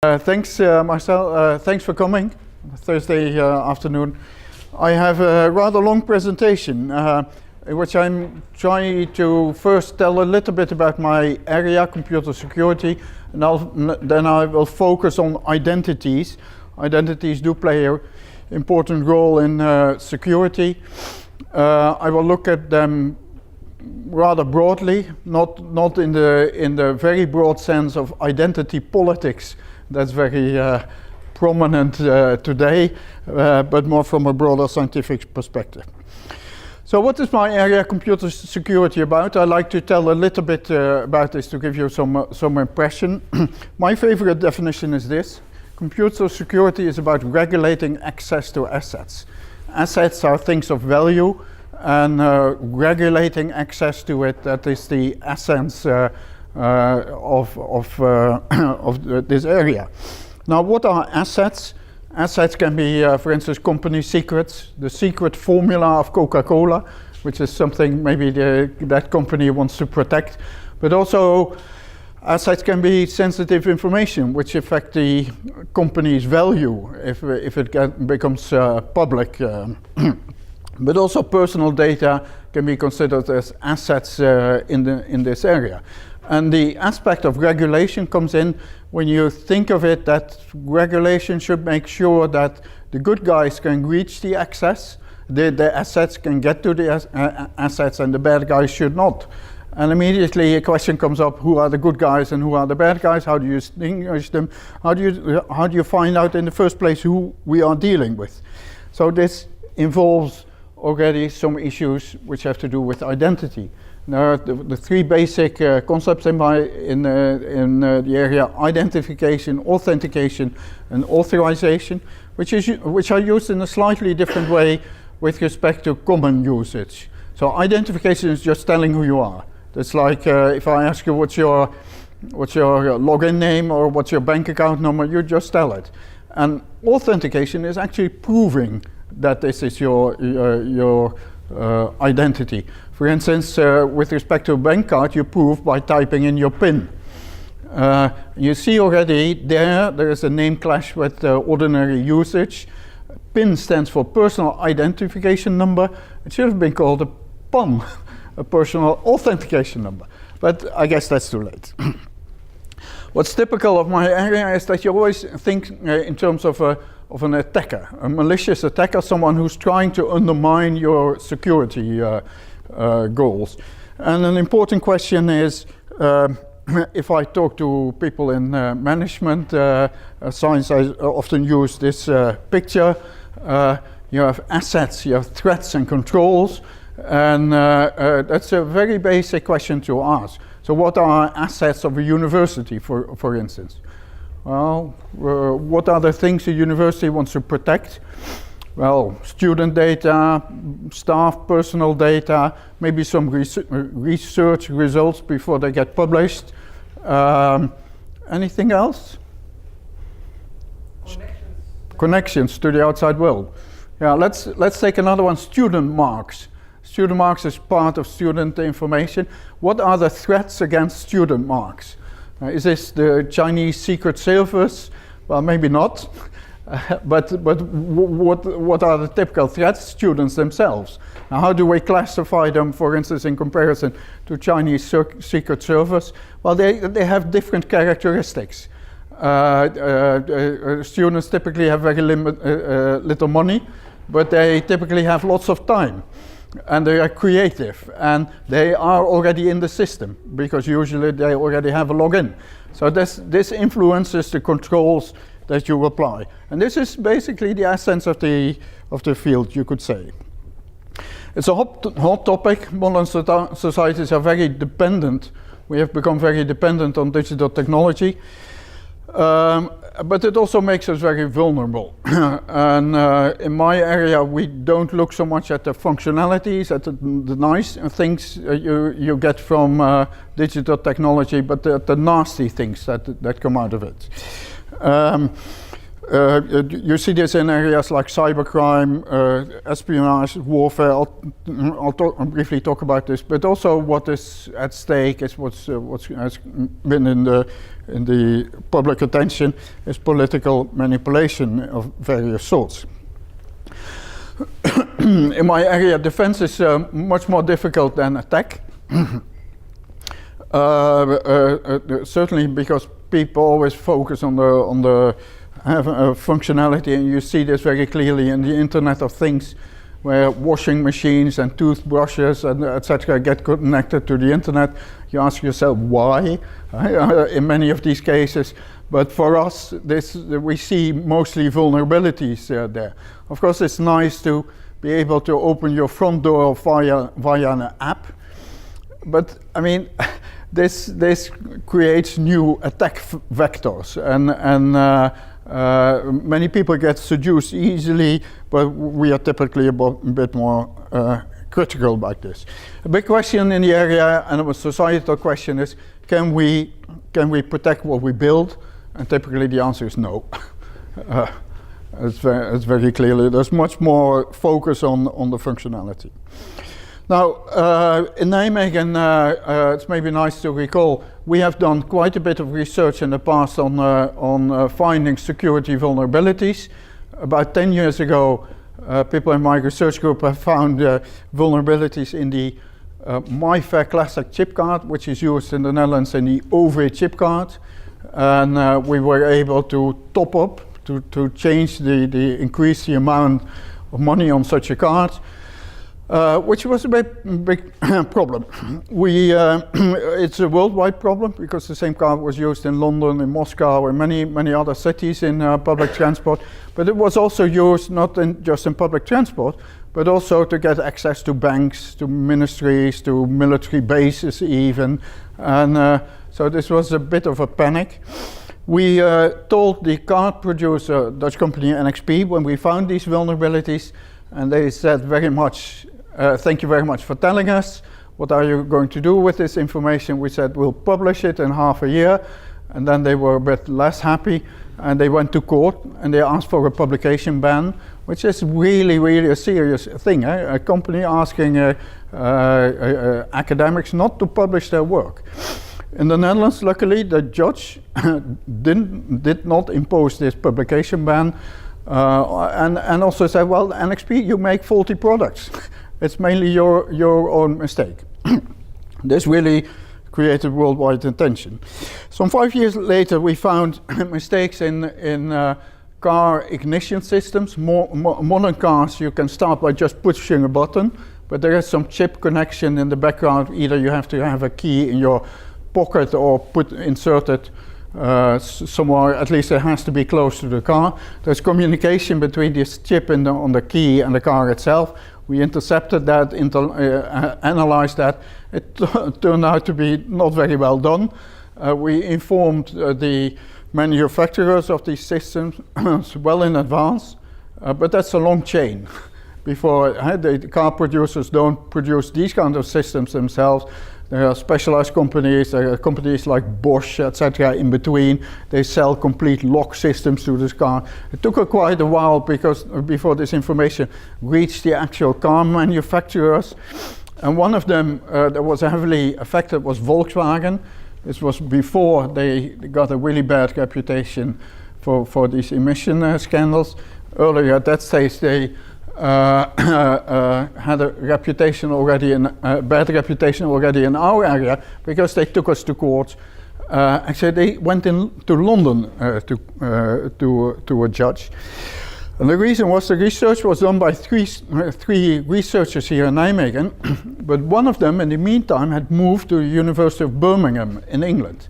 Thanks, Marcel. Thanks for coming Thursday afternoon. I have a rather long presentation in which I'm trying to first tell a little bit about my area, computer security, and then I will focus on identities. Identities do play an important role in security. I will look at them rather broadly, not in the very broad sense of identity politics. That's very prominent today, but more from a broader scientific perspective. So what is my area computer security about? I like to tell a little bit about this to give you some impression. My favorite definition is this. Computer security is about regulating access to assets. Assets are things of value, and regulating access to it, that is the essence of this area. Now, what are assets? Assets can be, for instance, company secrets, the secret formula of Coca-Cola, which is something maybe that company wants to protect. But also, assets can be sensitive information, which affect the company's value if it becomes public. But also personal data can be considered as assets in this area. And the aspect of regulation comes in when you think of it that regulation should make sure that the good guys can reach the access, the assets can get to the assets, and the bad guys should not. And immediately a question comes up, who are the good guys and who are the bad guys? How do you distinguish them? How do you find out in the first place who we are dealing with? So this involves already some issues which have to do with identity. Now, the three basic concepts in the area: identification, authentication, and authorization, which are used in a slightly different way with respect to common usage. So identification is just telling who you are. It's like if I ask you what's your login name or what's your bank account number, you just tell it. And authentication is actually proving that this is your identity. For instance, with respect to a bank card, you prove by typing in your PIN. You see already there is a name clash with ordinary usage. PIN stands for personal identification number. It should have been called a PAN, a personal authentication number. But I guess that's too late. What's typical of my area is that you always think in terms of an attacker, a malicious attacker, someone who's trying to undermine your security goals. And an important question is, if I talk to people in management science, I often use this picture. You have assets, you have threats and controls, and that's a very basic question to ask. So what are assets of a university, for instance? Well, what are the things a university wants to protect? Well, student data, staff personal data, maybe some research results before they get published. Anything else? Connections to the outside world. Yeah, let's take another one, student marks. Student marks is part of student information. What are the threats against student marks? Is this the Chinese Secret Service? Well, maybe not. But what are the typical threats? Students themselves. Now, how do we classify them, for instance, in comparison to Chinese Secret Service? Well, they have different characteristics. Students typically have very little money, but they typically have lots of time. And they are creative, and they are already in the system, because usually they already have a login. So this influences the controls that you apply. And this is basically the essence of the field, you could say. It's a hot topic. Modern societies are very dependent. We have become very dependent on digital technology. But it also makes us very vulnerable. And in my area, we don't look so much at the functionalities, at the nice things you get from digital technology, but the nasty things that come out of it. You see this in areas like cybercrime, espionage, warfare. I'll briefly talk about this, but also what is at stake is what has been in the public attention is political manipulation of various sorts. In my area, defense is much more difficult than attack. Certainly because people always focus on the functionality, and you see this very clearly in the Internet of Things, where washing machines and toothbrushes and etc. get connected to the Internet. You ask yourself why in many of these cases. But for us, we see mostly vulnerabilities there. Of course, it's nice to be able to open your front door via an app, but I mean, this creates new attack vectors, and many people get seduced easily, but we are typically a bit more critical about this. A big question in the area, and a societal question, is can we protect what we build? And typically the answer is no. It's very clearly, there's much more focus on the functionality. Now, in Nijmegen, it's maybe nice to recall, we have done quite a bit of research in the past on finding security vulnerabilities. About 10 years ago, people in my research group have found vulnerabilities in the MyFair Classic chip card, which is used in the Netherlands in the OV chip card. And we were able to top up, to change increase the amount of money on such a card, which was a big problem. It's a worldwide problem because the same card was used in London, in Moscow, and many other cities in public transport. But it was also used not just in public transport, but also to get access to banks, to ministries, to military bases even. And so this was a bit of a panic. We told the card producer, Dutch company NXP, when we found these vulnerabilities, and they said very much, thank you very much for telling us. What are you going to do with this information? We said, we'll publish it in half a year. And then they were a bit less happy, and they went to court, and they asked for a publication ban, which is really, really a serious thing. A company asking academics not to publish their work. In the Netherlands, luckily, the judge did not impose this publication ban, and also said, well, NXP, you make faulty products. It's mainly your own mistake. This really created worldwide attention. Some 5 years later, we found mistakes in car ignition systems. Modern cars, you can start by just pushing a button, but there is some chip connection in the background. Either you have to have a key in your pocket or insert it somewhere, at least it has to be close to the car. There's communication between this chip on the key and the car itself. We intercepted that, analyzed that. It turned out to be not very well done. We informed the manufacturers of these systems well in advance, but that's a long chain. Before the car producers don't produce these kind of systems themselves. There are specialized companies, companies like Bosch, etc. in between. They sell complete lock systems to this car. It took quite a while before this information reached the actual car manufacturers. And one of them that was heavily affected was Volkswagen. This was before they got a really bad reputation for these emission scandals. Earlier at that stage, they had a reputation already, bad reputation already in our area, because they took us to court. Actually, they went to London to a judge. And the reason was the research was done by three researchers here in Nijmegen, but one of them in the meantime had moved to the University of Birmingham in England.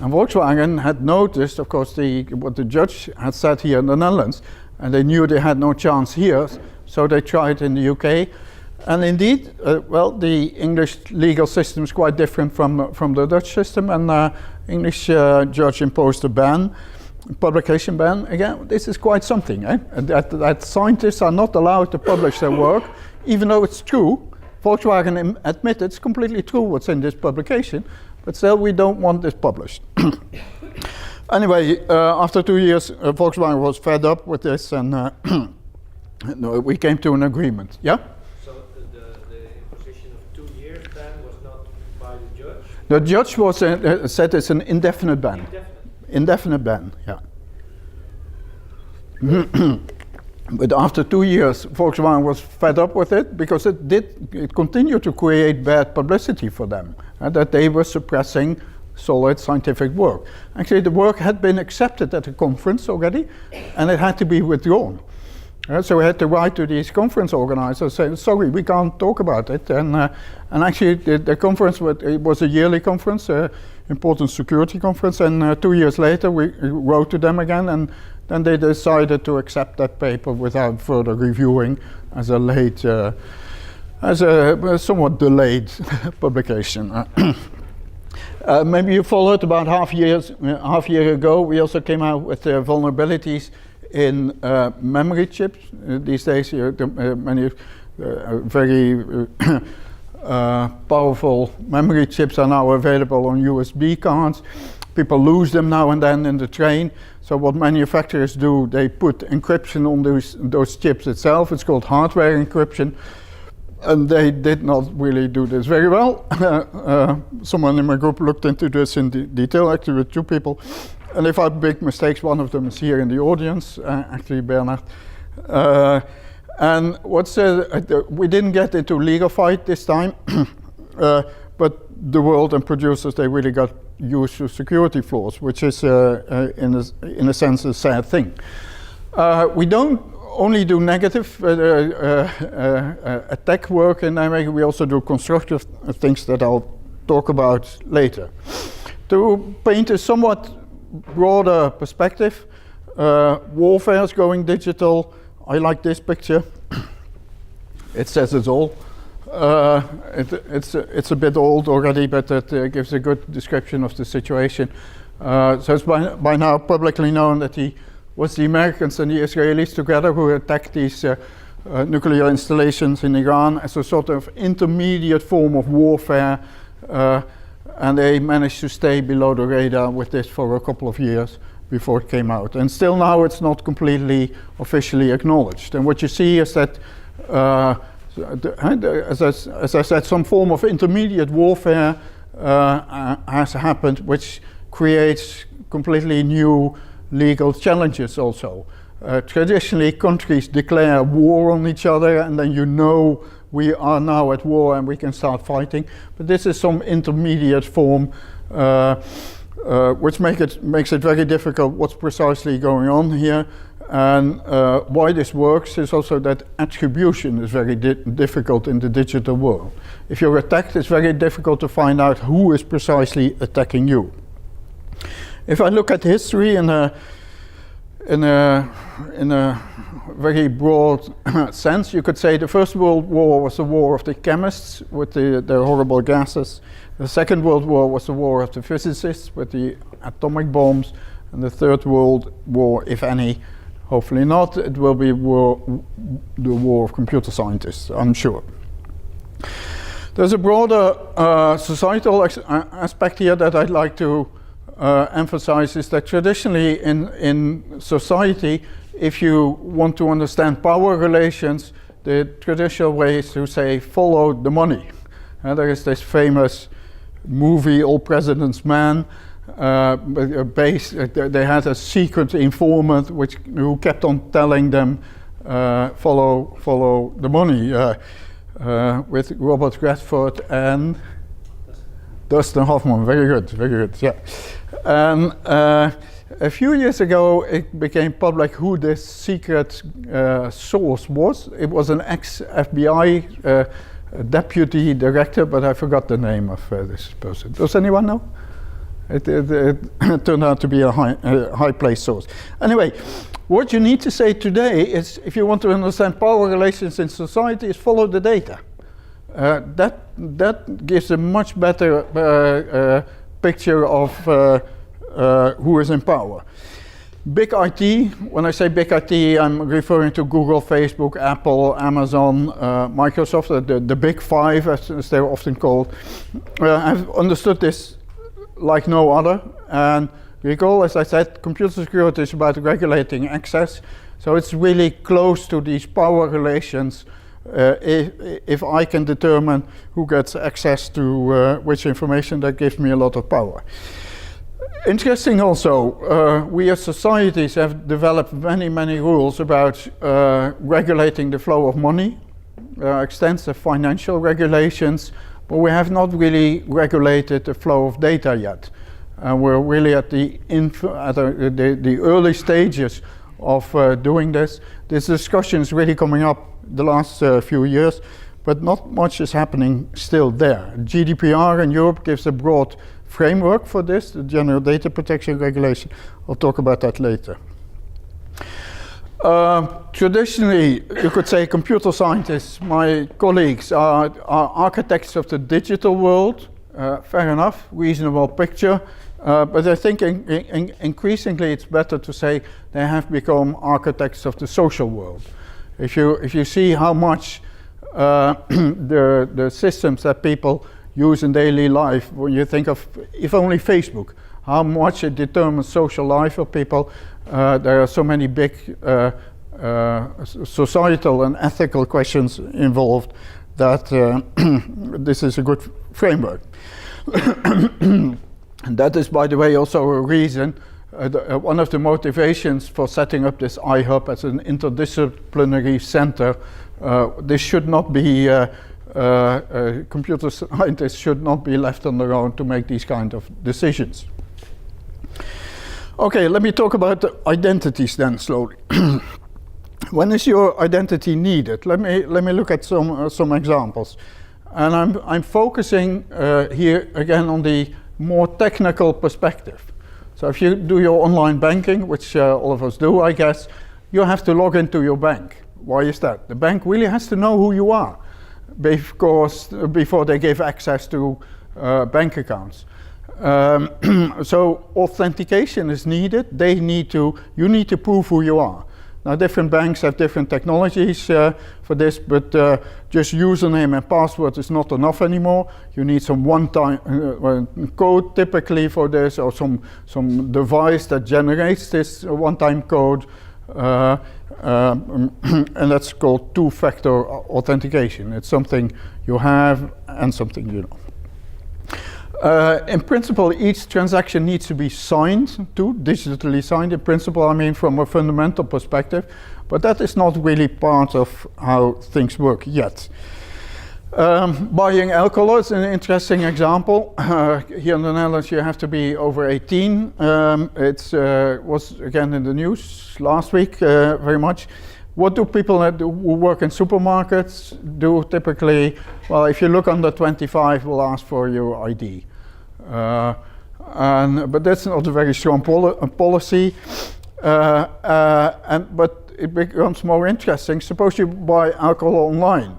And Volkswagen had noticed, of course, what the judge had said here in the Netherlands, and they knew they had no chance here, so they tried in the UK. And indeed, well, the English legal system is quite different from the Dutch system, and English judge imposed a ban, publication ban. Again, this is quite something, that scientists are not allowed to publish their work, even though it's true. Volkswagen admit it's completely true what's in this publication, but still we don't want this published. Anyway, after 2 years, Volkswagen was fed up with this, and no, we came to an agreement. Yeah? So the imposition of 2 years ban was not by the judge? The judge was said it's an indefinite ban. Indefinite ban, yeah. But after 2 years, Volkswagen was fed up with it because it continued to create bad publicity for them, that they were suppressing solid scientific work. Actually, the work had been accepted at a conference already, and it had to be withdrawn. So we had to write to these conference organizers saying, sorry, we can't talk about it. And actually, the conference, it was a yearly conference, important security conference, and 2 years later, we wrote to them again, and then they decided to accept that paper without further reviewing as a late, as a somewhat delayed publication. Maybe you followed about half year ago, we also came out with vulnerabilities in memory chips. These days, many very powerful memory chips are now available on USB cards. People lose them now and then in the train. So what manufacturers do, they put encryption on those chips itself. It's called hardware encryption. And they did not really do this very well. Someone in my group looked into this in detail, actually with 2 people. And they found big mistakes. One of them is here in the audience, actually Bernard. And we didn't get into legal fight this time, but the world and producers, they really got used to security flaws, which is in a sense a sad thing. We don't only do negative attack work in Nijmegen, we also do constructive things that I'll talk about later. To paint a somewhat broader perspective, warfare is going digital. I like this picture. It says it all. It's a bit old already, but it gives a good description of the situation. So it's by now publicly known that it was the Americans and the Israelis together who attacked these nuclear installations in Iran as a sort of intermediate form of warfare, and they managed to stay below the radar with this for a couple of years before it came out. And still now it's not completely officially acknowledged. And what you see is that, as I said, some form of intermediate warfare has happened, which creates completely new legal challenges also. Traditionally, countries declare war on each other, and then we are now at war and we can start fighting. But this is some intermediate form, which makes it very difficult what's precisely going on here. And why this works is also that attribution is very difficult in the digital world. If you're attacked, it's very difficult to find out who is precisely attacking you. If I look at history in a very broad sense, you could say the First World War was the war of the chemists with the horrible gases. The Second World War was the war of the physicists with the atomic bombs. And the Third World War, if any, hopefully not, it will be the war of computer scientists, I'm sure. There's a broader societal aspect here that I'd like to emphasize, is that traditionally in society, if you want to understand power relations, the traditional way is to say, follow the money. There is this famous movie, All President's Man, they had a secret informant who kept on telling them, follow the money, with Robert Redford and Dustin Hoffman. Very good, yeah. And a few years ago, it became public who this secret source was. It was an ex-FBI deputy director, but I forgot the name of this person. Does anyone know? It turned out to be a high-placed source. Anyway, what you need to say today is, if you want to understand power relations in society, is follow the data. That gives a much better picture of who is in power. Big IT, when I say big IT, I'm referring to Google, Facebook, Apple, Amazon, Microsoft, the big five, as they're often called. I've understood this like no other, and Recall, as I said, computer security is about regulating access, so it's really close to these power relations. If I can determine who gets access to which information, that gives me a lot of power. Interesting also, we as societies have developed many rules about regulating the flow of money, extensive financial regulations, but we have not really regulated the flow of data yet. We're really at the early stages of doing this. This discussion is really coming up the last few years, but not much is happening still there. GDPR in Europe gives a broad framework for this, the General Data Protection Regulation. I'll talk about that later. Traditionally, you could say computer scientists, my colleagues, are architects of the digital world. Fair enough, reasonable picture. But I think increasingly it's better to say they have become architects of the social world. If you see how much the systems that people use in daily life, when you think of, if only Facebook, how much it determines social life of people, there are so many big societal and ethical questions involved that this is a good framework. And that is, by the way, also a reason, one of the motivations for setting up this iHub as an interdisciplinary center. This should not be, computer scientists should not be left on their own to make these kind of decisions. Okay, let me talk about the identities then slowly. When is your identity needed? Let me look at some examples. And I'm focusing here again on the more technical perspective. So if you do your online banking, which all of us do, I guess, you have to log into your bank. Why is that? The bank really has to know who you are, because before they give access to bank accounts. So authentication is needed. You need to prove who you are. Now, different banks have different technologies for this, but just username and password is not enough anymore. You need some one-time code typically for this, or some device that generates this one-time code, and that's called two-factor authentication. It's something you have and something you know. In principle, each transaction needs to be signed to, digitally signed. In principle, I mean from a fundamental perspective, but that is not really part of how things work yet. Buying alcohol is an interesting example. Here in the Netherlands, you have to be over 18. It was again in the news last week very much. What do people who work in supermarkets do typically? Well, if you look under 25, we'll ask for your ID. But that's not a very strong policy. But it becomes more interesting. Suppose you buy alcohol online,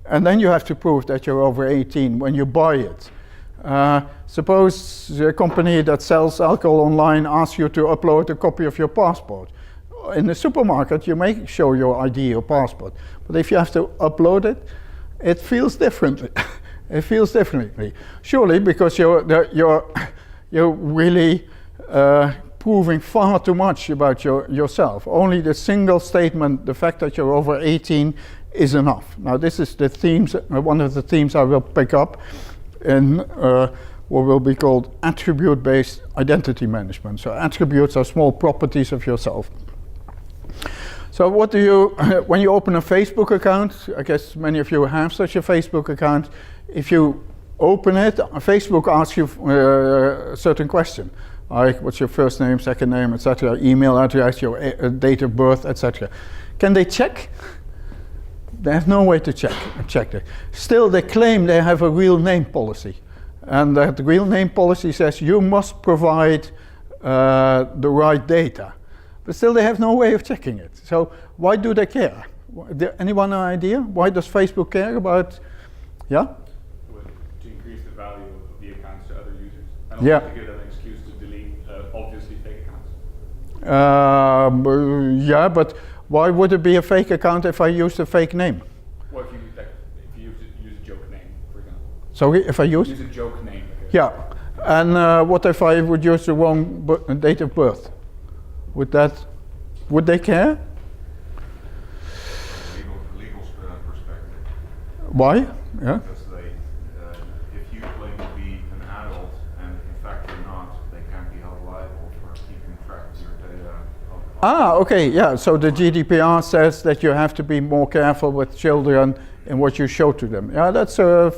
and then you have to prove that you're over 18 when you buy it. Suppose the company that sells alcohol online asks you to upload a copy of your passport. In the supermarket, you may show your ID or passport, but if you have to upload it, it feels differently. It feels differently. Surely, because you're really proving far too much about yourself. Only the single statement, the fact that you're over 18, is enough. Now, this is the themes. One of the themes I will pick up in what will be called attribute-based identity management. So attributes are small properties of yourself. So what do you, when you open a Facebook account, I guess many of you have such a Facebook account, if you open it, Facebook asks you a certain question, like what's your first name, second name, etc., email address, your date of birth, etc. Can they check? They have no way to check it. Still, they claim they have a real name policy. And that real name policy says you must provide the right data. But still, they have no way of checking it. So why do they care? Anyone an idea? Why does Facebook care about? Yeah? To increase the value of the accounts to other users, and also to give them an excuse to delete obviously fake accounts. Yeah, but why would it be a fake account if I used a fake name? Well, if you use a joke name, for example. Sorry, if I use a joke name. Yeah, And what if I would use the wrong date of birth? Would they care? Legal perspective. Why? Yeah. Because if you claim to be an adult and in fact you're not, they can't be held liable for keeping track of your data. Okay, yeah. So the GDPR says that you have to be more careful with children in what you show to them. Yeah, that's a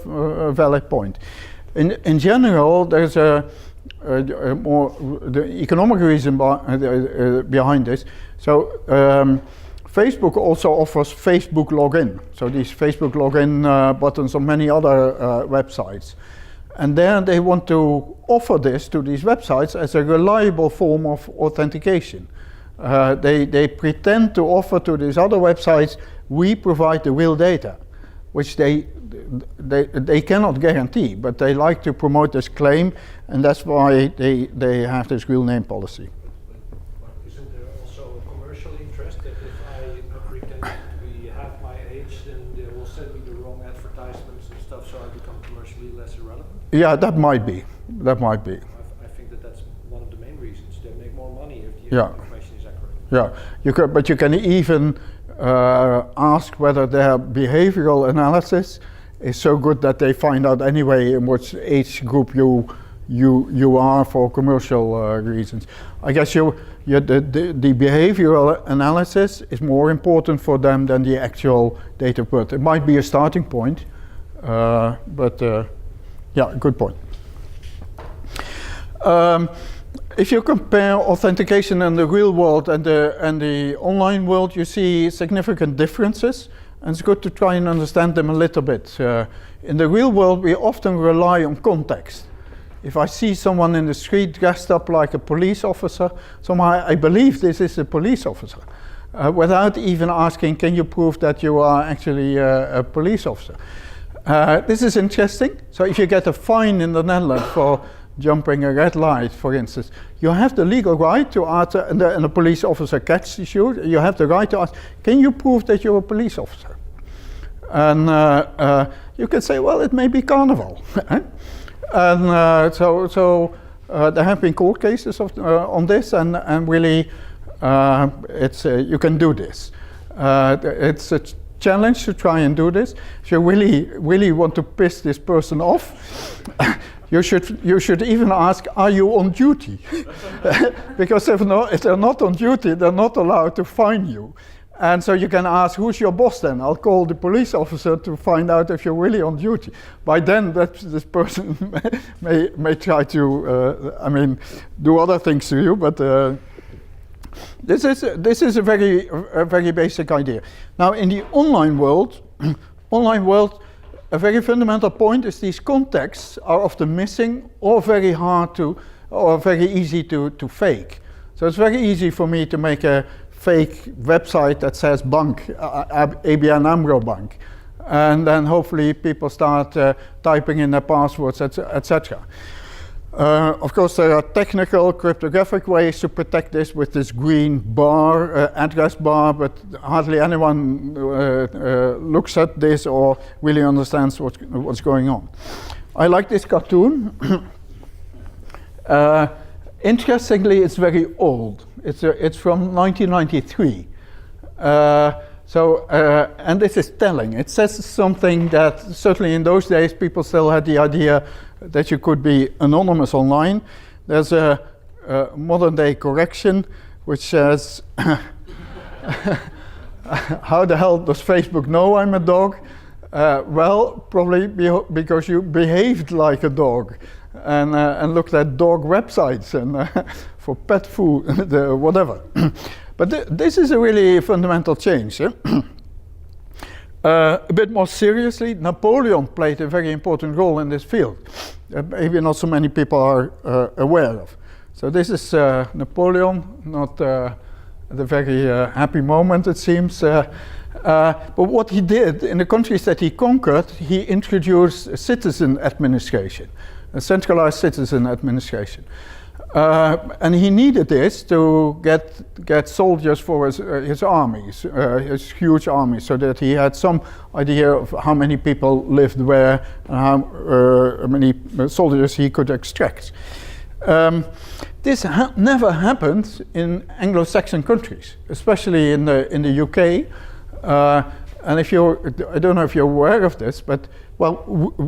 valid point. In general, there's a more the economic reason behind this. So Facebook also offers Facebook login. So these Facebook login buttons on many other websites. And then they want to offer this to these websites as a reliable form of authentication. They pretend to offer to these other websites, we provide the real data, which they cannot guarantee, but they like to promote this claim, and that's why they have this real name policy. But isn't there also a commercial interest that if I pretend to be half my age, then they will send me the wrong advertisements and stuff, so I become commercially less irrelevant? Yeah, that might be. That might be. I think that's one of the main reasons. They make more money if the information is accurate. Yeah, but you can even ask whether their behavioral analysis is so good that they find out anyway in which age group you are for commercial reasons. I guess the behavioral analysis is more important for them than the actual date of birth. It might be a starting point, but yeah, good point. If you compare authentication in the real world and the online world, you see significant differences, and it's good to try and understand them a little bit. In the real world, we often rely on context. If I see someone in the street dressed up like a police officer, somehow I believe this is a police officer, without even asking, can you prove that you are actually a police officer? This is interesting. So if you get a fine in the Netherlands for jumping a red light, for instance, you have the legal right to ask, and a police officer catches you, you have the right to ask, can you prove that you're a police officer? And you can say, well, it may be carnival. And so there have been court cases on this, and really you can do this. It's a challenge to try and do this. If you really want to piss this person off, you should even ask, are you on duty? Because if they're not on duty, they're not allowed to fine you. And so you can ask, who's your boss then? I'll call the police officer to find out if you're really on duty. By then, this person may try to, do other things to you, but this is a very basic idea. Now, in the online world, a very fundamental point is these contexts are often missing or very hard to, or very easy to fake. So it's very easy for me to make a fake website that says bank, ABN AMRO Bank. And then hopefully people start typing in their passwords, etc. Of course, there are technical cryptographic ways to protect this with this green bar, address bar, but hardly anyone looks at this or really understands what's going on. I like this cartoon. Interestingly, it's very old. It's from 1993. And this is telling. It says something that certainly in those days people still had the idea that you could be anonymous online. There's a modern day correction which says, how the hell does Facebook know I'm a dog? Well, probably because you behaved like a dog and looked at dog websites and for pet food, whatever. But this is a really fundamental change. A bit more seriously, Napoleon played a very important role in this field. Maybe not so many people are aware of. So this is Napoleon, not at a very happy moment it seems. But what he did in the countries that he conquered, he introduced citizen administration, a centralized citizen administration. And he needed this to get soldiers for his armies, his huge armies, so that he had some idea of how many people lived where and how many soldiers he could extract. This never happened in Anglo-Saxon countries, especially in the UK. And I don't know if you're aware of this, but well,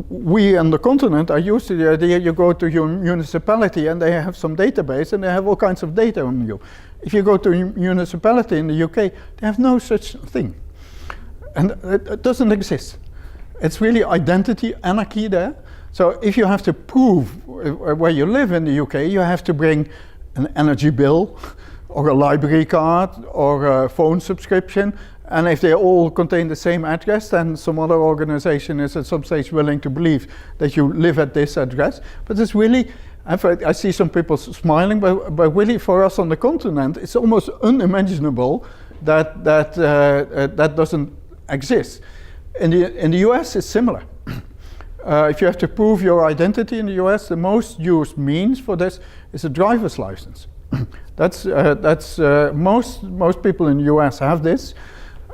we on the continent are used to the idea you go to your municipality and they have some database and they have all kinds of data on you. If you go to a municipality in the UK, they have no such thing. And it doesn't exist. It's really identity anarchy there. So if you have to prove where you live in the UK, you have to bring an energy bill or a library card or a phone subscription. And if they all contain the same address, then some other organization is at some stage willing to believe that you live at this address. But it's really, I see some people smiling, but really for us on the continent, it's almost unimaginable that that doesn't exist. In the US, it's similar. If you have to prove your identity in the US, the most used means for this is a driver's license. Most people in the US have this.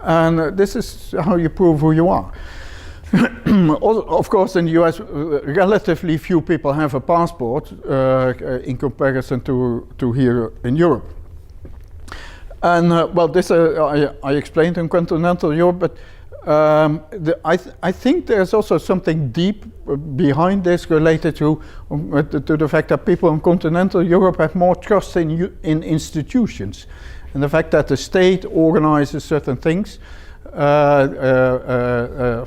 And this is how you prove who you are. Of course, in the US, relatively few people have a passport in comparison to here in Europe. And well, this I explained in continental Europe, but I think there's also something deep behind this related to the fact that people in continental Europe have more trust in institutions. And the fact that the state organizes certain things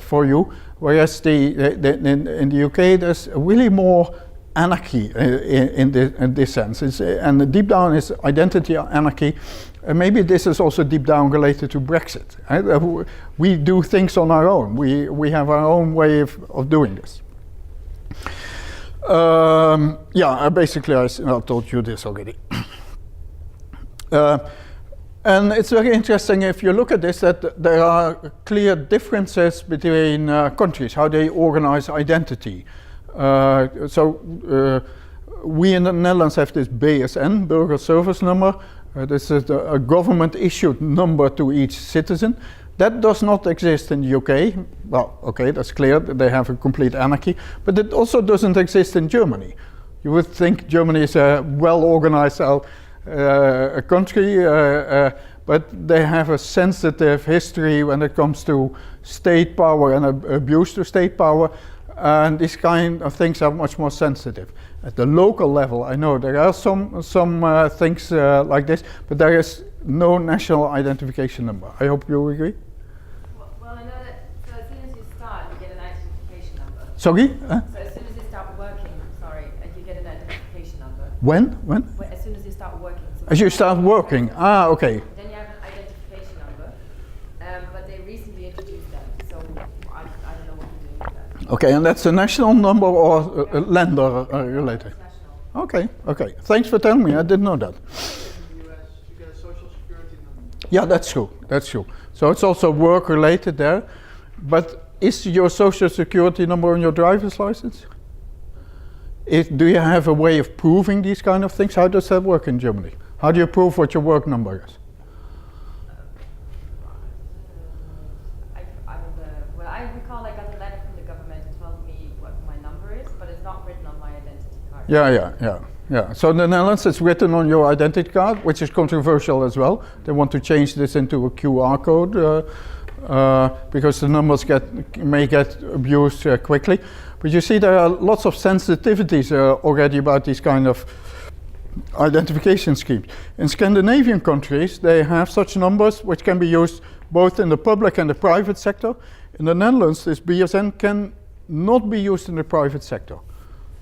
for you, whereas in the UK there's really more anarchy in this sense. And deep down is identity anarchy. And maybe this is also deep down related to Brexit. Right? We do things on our own. We have our own way of doing this. Basically I told you this already. And it's very interesting if you look at this that there are clear differences between countries, how they organize identity. We in the Netherlands have this BSN, Burger Service Number. This is a government issued number to each citizen. That does not exist in the UK. Well, okay, that's clear, they have a complete anarchy. But it also doesn't exist in Germany. You would think Germany is a well-organized a country, but they have a sensitive history when it comes to state power and abuse to state power, and these kind of things are much more sensitive. At the local level, I know there are some things like this, but there is no national identification number. I hope you agree. Well, I know that. So as soon as you start, you get an identification number. Sorry? So as soon as you start working, you get an identification number. When? As soon as you start working. So As you start working. Ah, okay. Then you have an identification number, but they recently introduced that, so I don't know what to do with that. Okay, and that's a national number or lender related? It's national. Okay. Thanks for telling me. I didn't know that. In the US, you get a social security number. Yeah, that's true. So it's also work related there. But is your social security number on your driver's license? Do you have a way of proving these kind of things? How does that work in Germany? How do you prove what your work number is? I recall I got a letter from the government that told me what my number is, but it's not written on my identity card. Yeah. So in the Netherlands, it's written on your identity card, which is controversial as well. They want to change this into a QR code because the numbers may get abused quickly. But you see, there are lots of sensitivities already about these kind of identification schemes. In Scandinavian countries, they have such numbers which can be used both in the public and the private sector. In the Netherlands, this BSN can not be used in the private sector.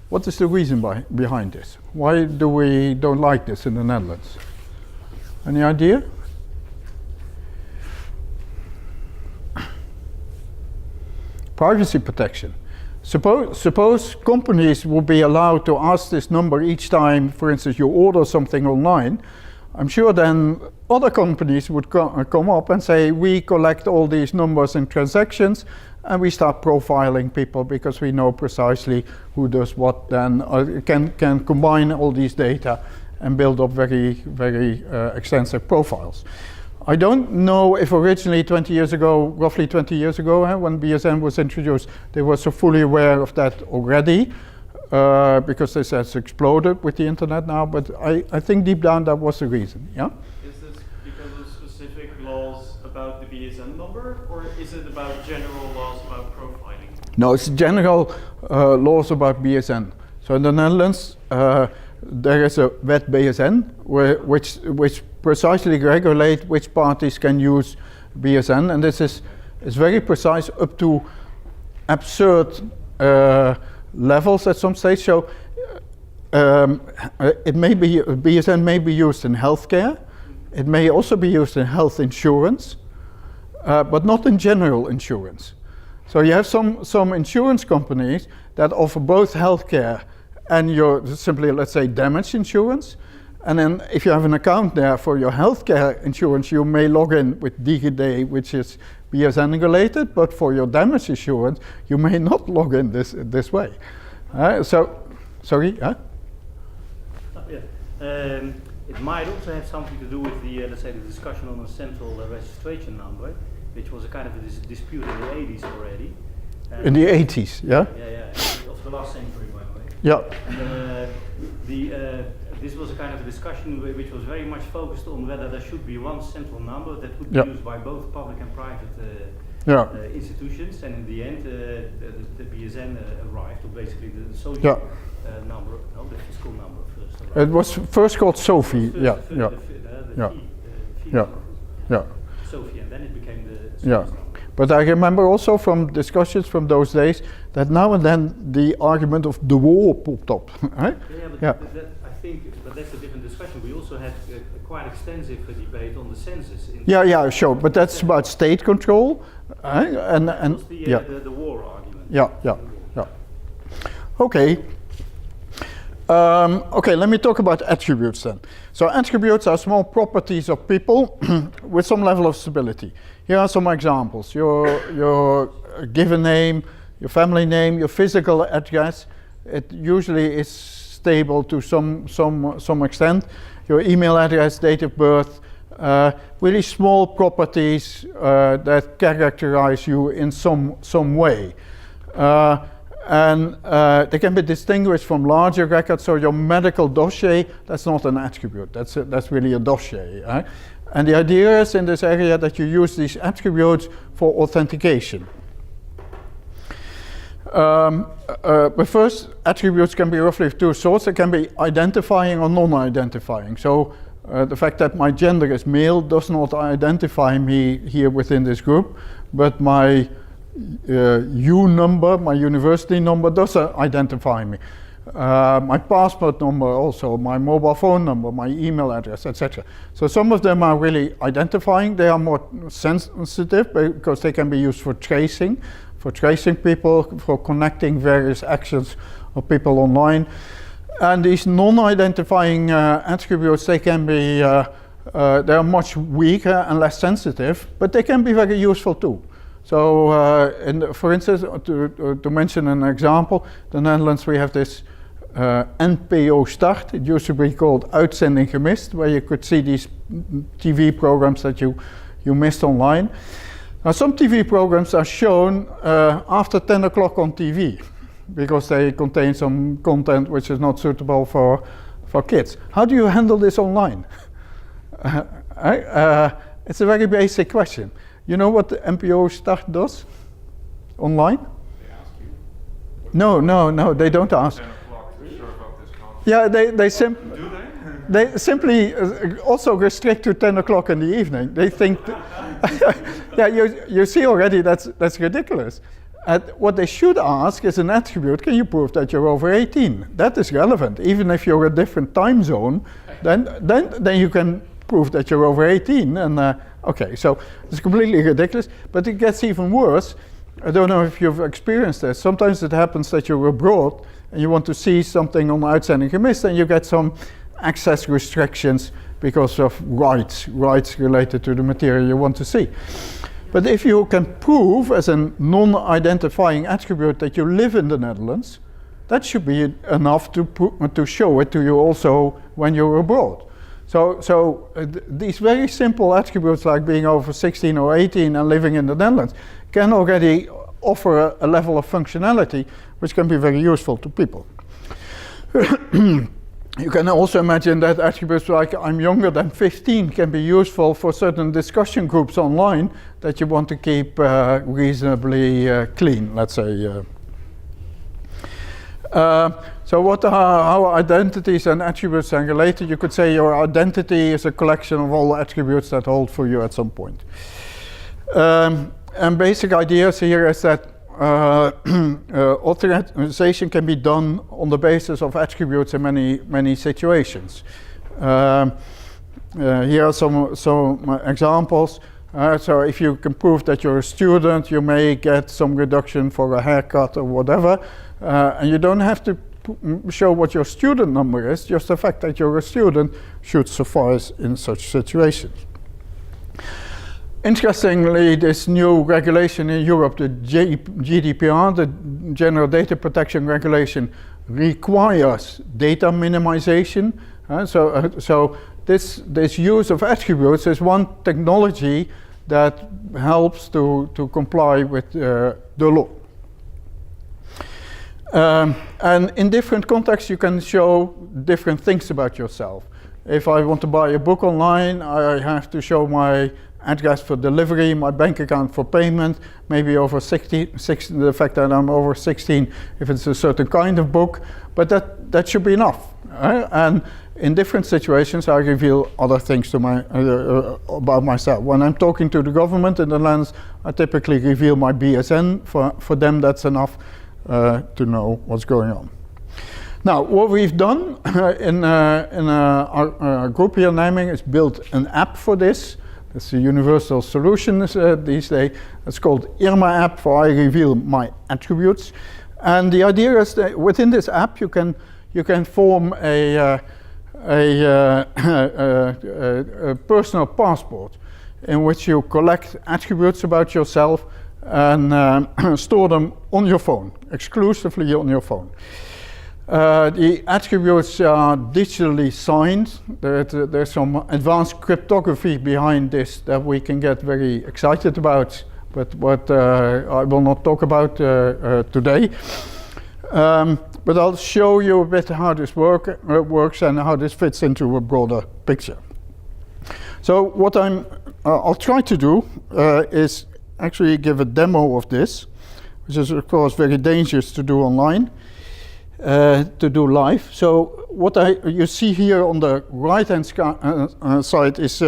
What is the reason behind this? Why do we don't like this in the Netherlands? Any idea? Privacy protection. Suppose companies will be allowed to ask this number each time, for instance, you order something online. I'm sure then other companies would come up and say, we collect all these numbers and transactions, and we start profiling people because we know precisely who does what, then can combine all these data and build up very extensive profiles. I don't know if originally 20 years ago, roughly 20 years ago, when BSN was introduced, they were so fully aware of that already, because this has exploded with the internet now, but I think deep down that was the reason, yeah? Is this because of specific laws about the BSN number, or is it about general laws about profiling? No, it's general laws about BSN. So in the Netherlands, there is a wet BSN, which precisely regulate which parties can use BSN, and this is very precise up to absurd levels at some stage. So it may be BSN may be used in healthcare, it may also be used in health insurance, but not in general insurance. So you have some insurance companies that offer both healthcare and your simply, let's say, damage insurance. And then if you have an account there for your healthcare insurance, you may log in with DigiD, which is BSN related, but for your damage insurance, you may not log in this way. Sorry? Huh? It might also have something to do with the, let's say, the discussion on a central registration number, which was a kind of a dispute in the 80s already. In the 80s, yeah? Yeah, of the last century, by the way. Yeah. And, this was a kind of a discussion which was very much focused on whether there should be one central number that would be used by both public and private institutions, and in the end the BSN arrived, or basically the social number, no, the fiscal number first. It was first called Sophie, Sophie, and then it became the number. But I remember also from discussions from those days that now and then the argument of the war popped up, right? But that's a different discussion. We also had a quite extensive debate on the census. Sure, but that's about state control, and the war argument. Yeah. Okay. Okay, let me talk about attributes then. So attributes are small properties of people with some level of stability. Here are some examples. Your given name, your family name, your physical address. It usually is stable to some extent. Your email address, date of birth, really small properties that characterize you in some way. And they can be distinguished from larger records. So your medical dossier, that's not an attribute, that's really a dossier. Right? And the idea is in this area that you use these attributes for authentication. But first, attributes can be roughly of two sorts. They can be identifying or non-identifying. So the fact that my gender is male does not identify me here within this group, but my U number, my university number, does identify me. My passport number also, my mobile phone number, my email address, etc. So some of them are really identifying. They are more sensitive because they can be used for tracing people, for connecting various actions of people online. And these non-identifying attributes, they can be, they are much weaker and less sensitive, but they can be very useful too. So, for instance, to mention an example, the Netherlands, we have this NPO Start. It used to be called Uitzending Gemist, where you could see these TV programs that you missed online. Now, some TV programs are shown after 10 o'clock on TV because they contain some content which is not suitable for kids. How do you handle this online? It's a very basic question. You know what the NPO Start does online? They ask you. No, they don't ask. 10 o'clock to serve up this content. Yeah, Do they? they simply also restrict to 10 o'clock in the evening. They think, yeah, you see already that's ridiculous. What they should ask is an attribute. Can you prove that you're over 18? That is relevant. Even if you're a different time zone, then you can prove that you're over 18. And okay, so it's completely ridiculous. But it gets even worse. I don't know if you've experienced this. Sometimes it happens that you're abroad and you want to see something on Uitzending Gemist, and you get some access restrictions because of rights related to the material you want to see. But if you can prove as a non-identifying attribute that you live in the Netherlands, that should be enough to show it to you also when you're abroad. So these very simple attributes like being over 16 or 18 and living in the Netherlands can already offer a level of functionality which can be very useful to people. You can also imagine that attributes like I'm younger than 15 can be useful for certain discussion groups online that you want to keep reasonably clean, let's say. So how identities and attributes are related? You could say your identity is a collection of all attributes that hold for you at some point. And basic ideas here is that authorization can be done on the basis of attributes in many situations. Here are some examples. So if you can prove that you're a student, you may get some reduction for a haircut or whatever, and you don't have to show what your student number is, just the fact that you're a student should suffice in such situations. Interestingly, this new regulation in Europe, the GDPR, the General Data Protection Regulation, requires data minimization. So this use of attributes is one technology that helps to comply with the law. And in different contexts, you can show different things about yourself. If I want to buy a book online, I have to show my address for delivery, my bank account for payment, maybe over 16, the fact that I'm over 16 if it's a certain kind of book, but that should be enough. Right? And in different situations, I reveal other things to about myself. When I'm talking to the government in the Netherlands, I typically reveal my BSN. For them, that's enough to know what's going on. Now, what we've done in our group here in Nijmegen is built an app for this. It's a universal solution these days. It's called Irma app for I reveal my attributes. And the idea is that within this app you can form a personal passport in which you collect attributes about yourself and store them on your phone, exclusively on your phone. The attributes are digitally signed. There's some advanced cryptography behind this that we can get very excited about, but I will not talk about today. But I'll show you a bit how this works and how this fits into a broader picture. So what I'll try to do is actually give a demo of this, which is of course very dangerous to do online. To do live. So what you see here on the right-hand side is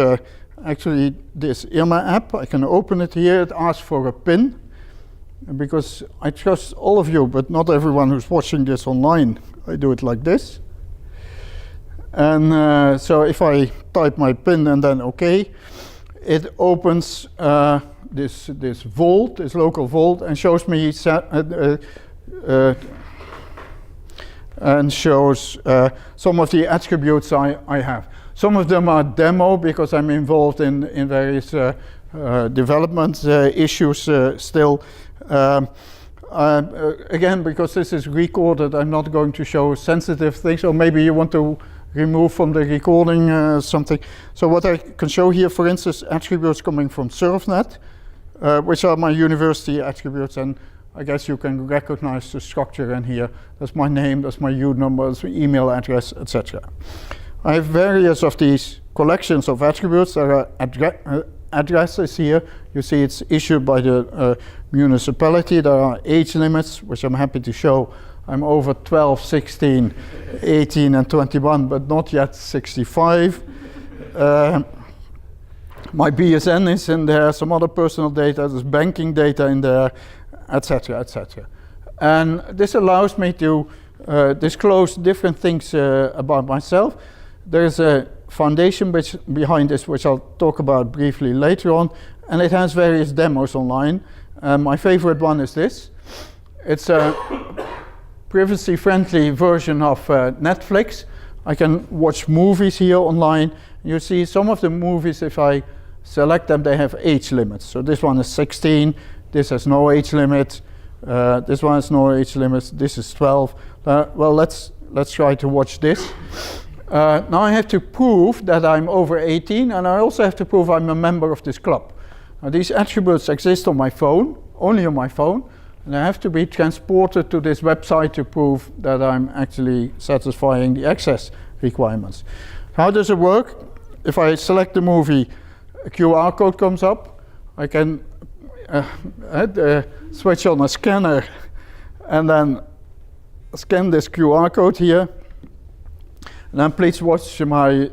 actually this Irma app. I can open it here. It asks for a PIN because I trust all of you, but not everyone who's watching this online. I do it like this. And so if I type my PIN and then OK, it opens this vault, this local vault, and shows me and shows some of the attributes I have. Some of them are demo because I'm involved in various development issues still. Again, because this is recorded, I'm not going to show sensitive things, or maybe you want to remove from the recording something. So what I can show here, for instance, attributes coming from SurfNet, which are my university attributes, and I guess you can recognize the structure in here. That's my name, that's my U number, that's my email address, etc. I have various of these collections of attributes. There are addresses here. You see it's issued by the municipality. There are age limits, which I'm happy to show. I'm over 12, 16, 18 and 21, but not yet 65. My BSN is in there, some other personal data, there's banking data in there, etc., etc. And this allows me to disclose different things about myself. There's a foundation behind this, which I'll talk about briefly later on, and it has various demos online. My favorite one is this. It's a privacy-friendly version of Netflix. I can watch movies here online. You see some of the movies, if I select them, they have age limits. So this one is 16, this has no age limit, this one has no age limits, this is 12. Well, let's try to watch this. Now I have to prove that I'm over 18, and I also have to prove I'm a member of this club. Now these attributes exist on my phone, only on my phone, and I have to be transported to this website to prove that I'm actually satisfying the access requirements. How does it work? If I select the movie, a QR code comes up. I can switch on a scanner and then scan this QR code here. And then please watch my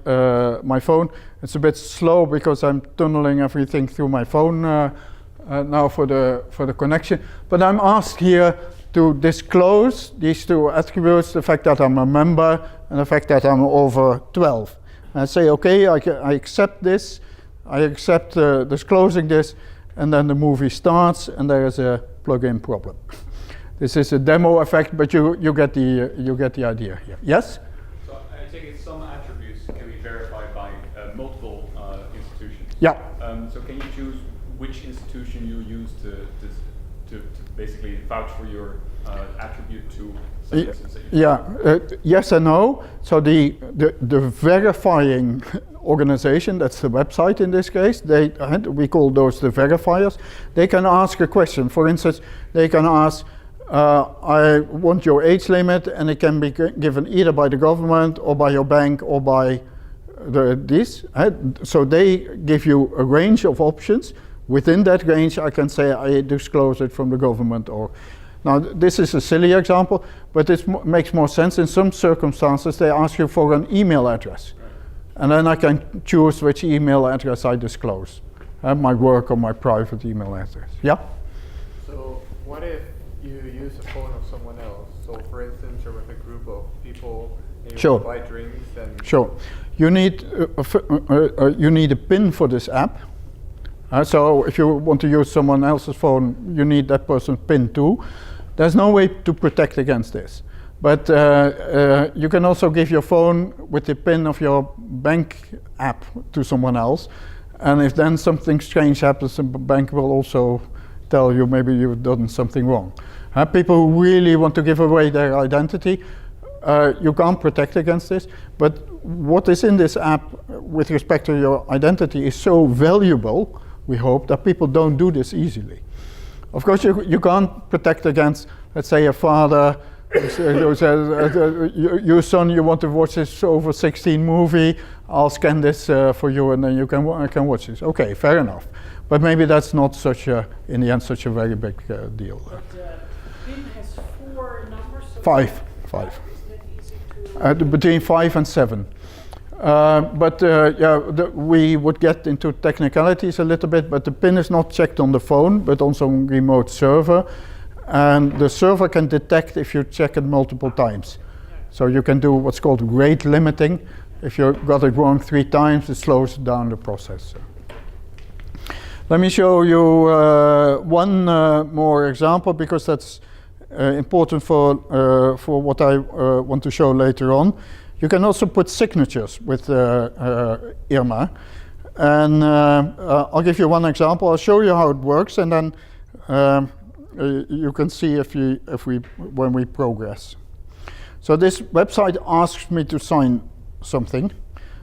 my phone. It's a bit slow because I'm tunneling everything through my phone now for the connection. But I'm asked here to disclose these two attributes: the fact that I'm a member and the fact that I'm over 12. And I say, okay, I accept this. I accept disclosing this, and then the movie starts, and there is a plug-in problem. This is a demo effect, but you get the idea here. Yes. So I take it some attributes can be verified by multiple institutions. Yeah. So can you choose which institution you use to basically vouch for your attribute to some instance that you Yeah. Yes and no. So the verifying organization, that's the website in this case, we call those the verifiers. They can ask a question. For instance, they can ask, I want your age limit, and it can be given either by the government or by your bank or by this. So they give you a range of options. Within that range, I can say I disclose it from the government. Or now this is a silly example, but it makes more sense. In some circumstances, they ask you for an email address. And then I can choose which email address I disclose. My work or my private email address. Yeah? So what if you use the phone of someone else? So for instance, you're with a group of people and you buy drinks and... Sure. You need a PIN for this app. So if you want to use someone else's phone, you need that person's PIN too. There's no way to protect against this. But you can also give your phone with the PIN of your bank app to someone else. And if then something strange happens, the bank will also tell you maybe you've done something wrong. People who really want to give away their identity, you can't protect against this. But what is in this app with respect to your identity is so valuable, we hope, that people don't do this easily. Of course, you can't protect against, let's say, a father who says, your son, you want to watch this over 16 movie, I'll scan this for you and then you can watch this. Okay, fair enough. But maybe that's not in the end, such a very big deal. But PIN has 4 numbers? So 5. Is that easy to... Between 5 and 7. We would get into technicalities a little bit, but the PIN is not checked on the phone, but on some remote server. And the server can detect if you check it multiple times. So you can do what's called rate limiting. If you got it wrong 3 times, it slows down the process. Let me show you one more example, because that's important for what I want to show later on. You can also put signatures with Irma. And I'll give you one example. I'll show you how it works, and then you can see when we progress. So this website asks me to sign something.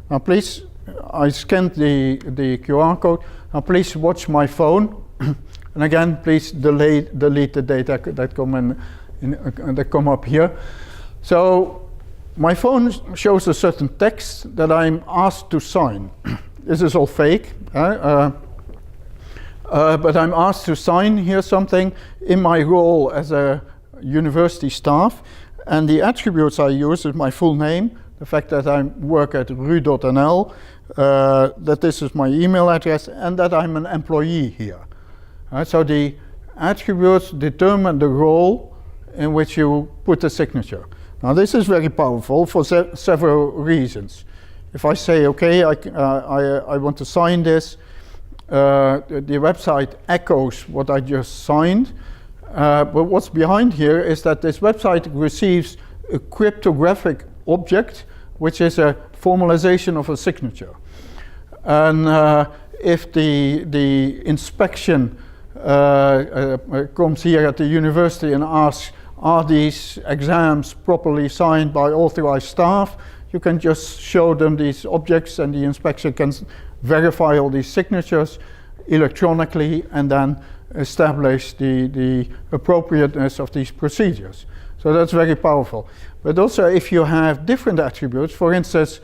Now please, I scanned the QR code. Now please watch my phone. And again, please delete the data that come up here. So my phone shows a certain text that I'm asked to sign. This is all fake. But I'm asked to sign here something in my role as a university staff, and the attributes I use is my full name, the fact that I work at ru.nl, that this is my email address, and that I'm an employee here. So the attributes determine the role in which you put the signature. Now this is very powerful for several reasons. If I say, okay, I want to sign this, the website echoes what I just signed, but what's behind here is that this website receives a cryptographic object, which is a formalization of a signature. And if the inspection comes here at the university and asks, are these exams properly signed by authorized staff? You can just show them these objects and the inspection can verify all these signatures electronically and then establish the appropriateness of these procedures. So that's very powerful. But also if you have different attributes, for instance,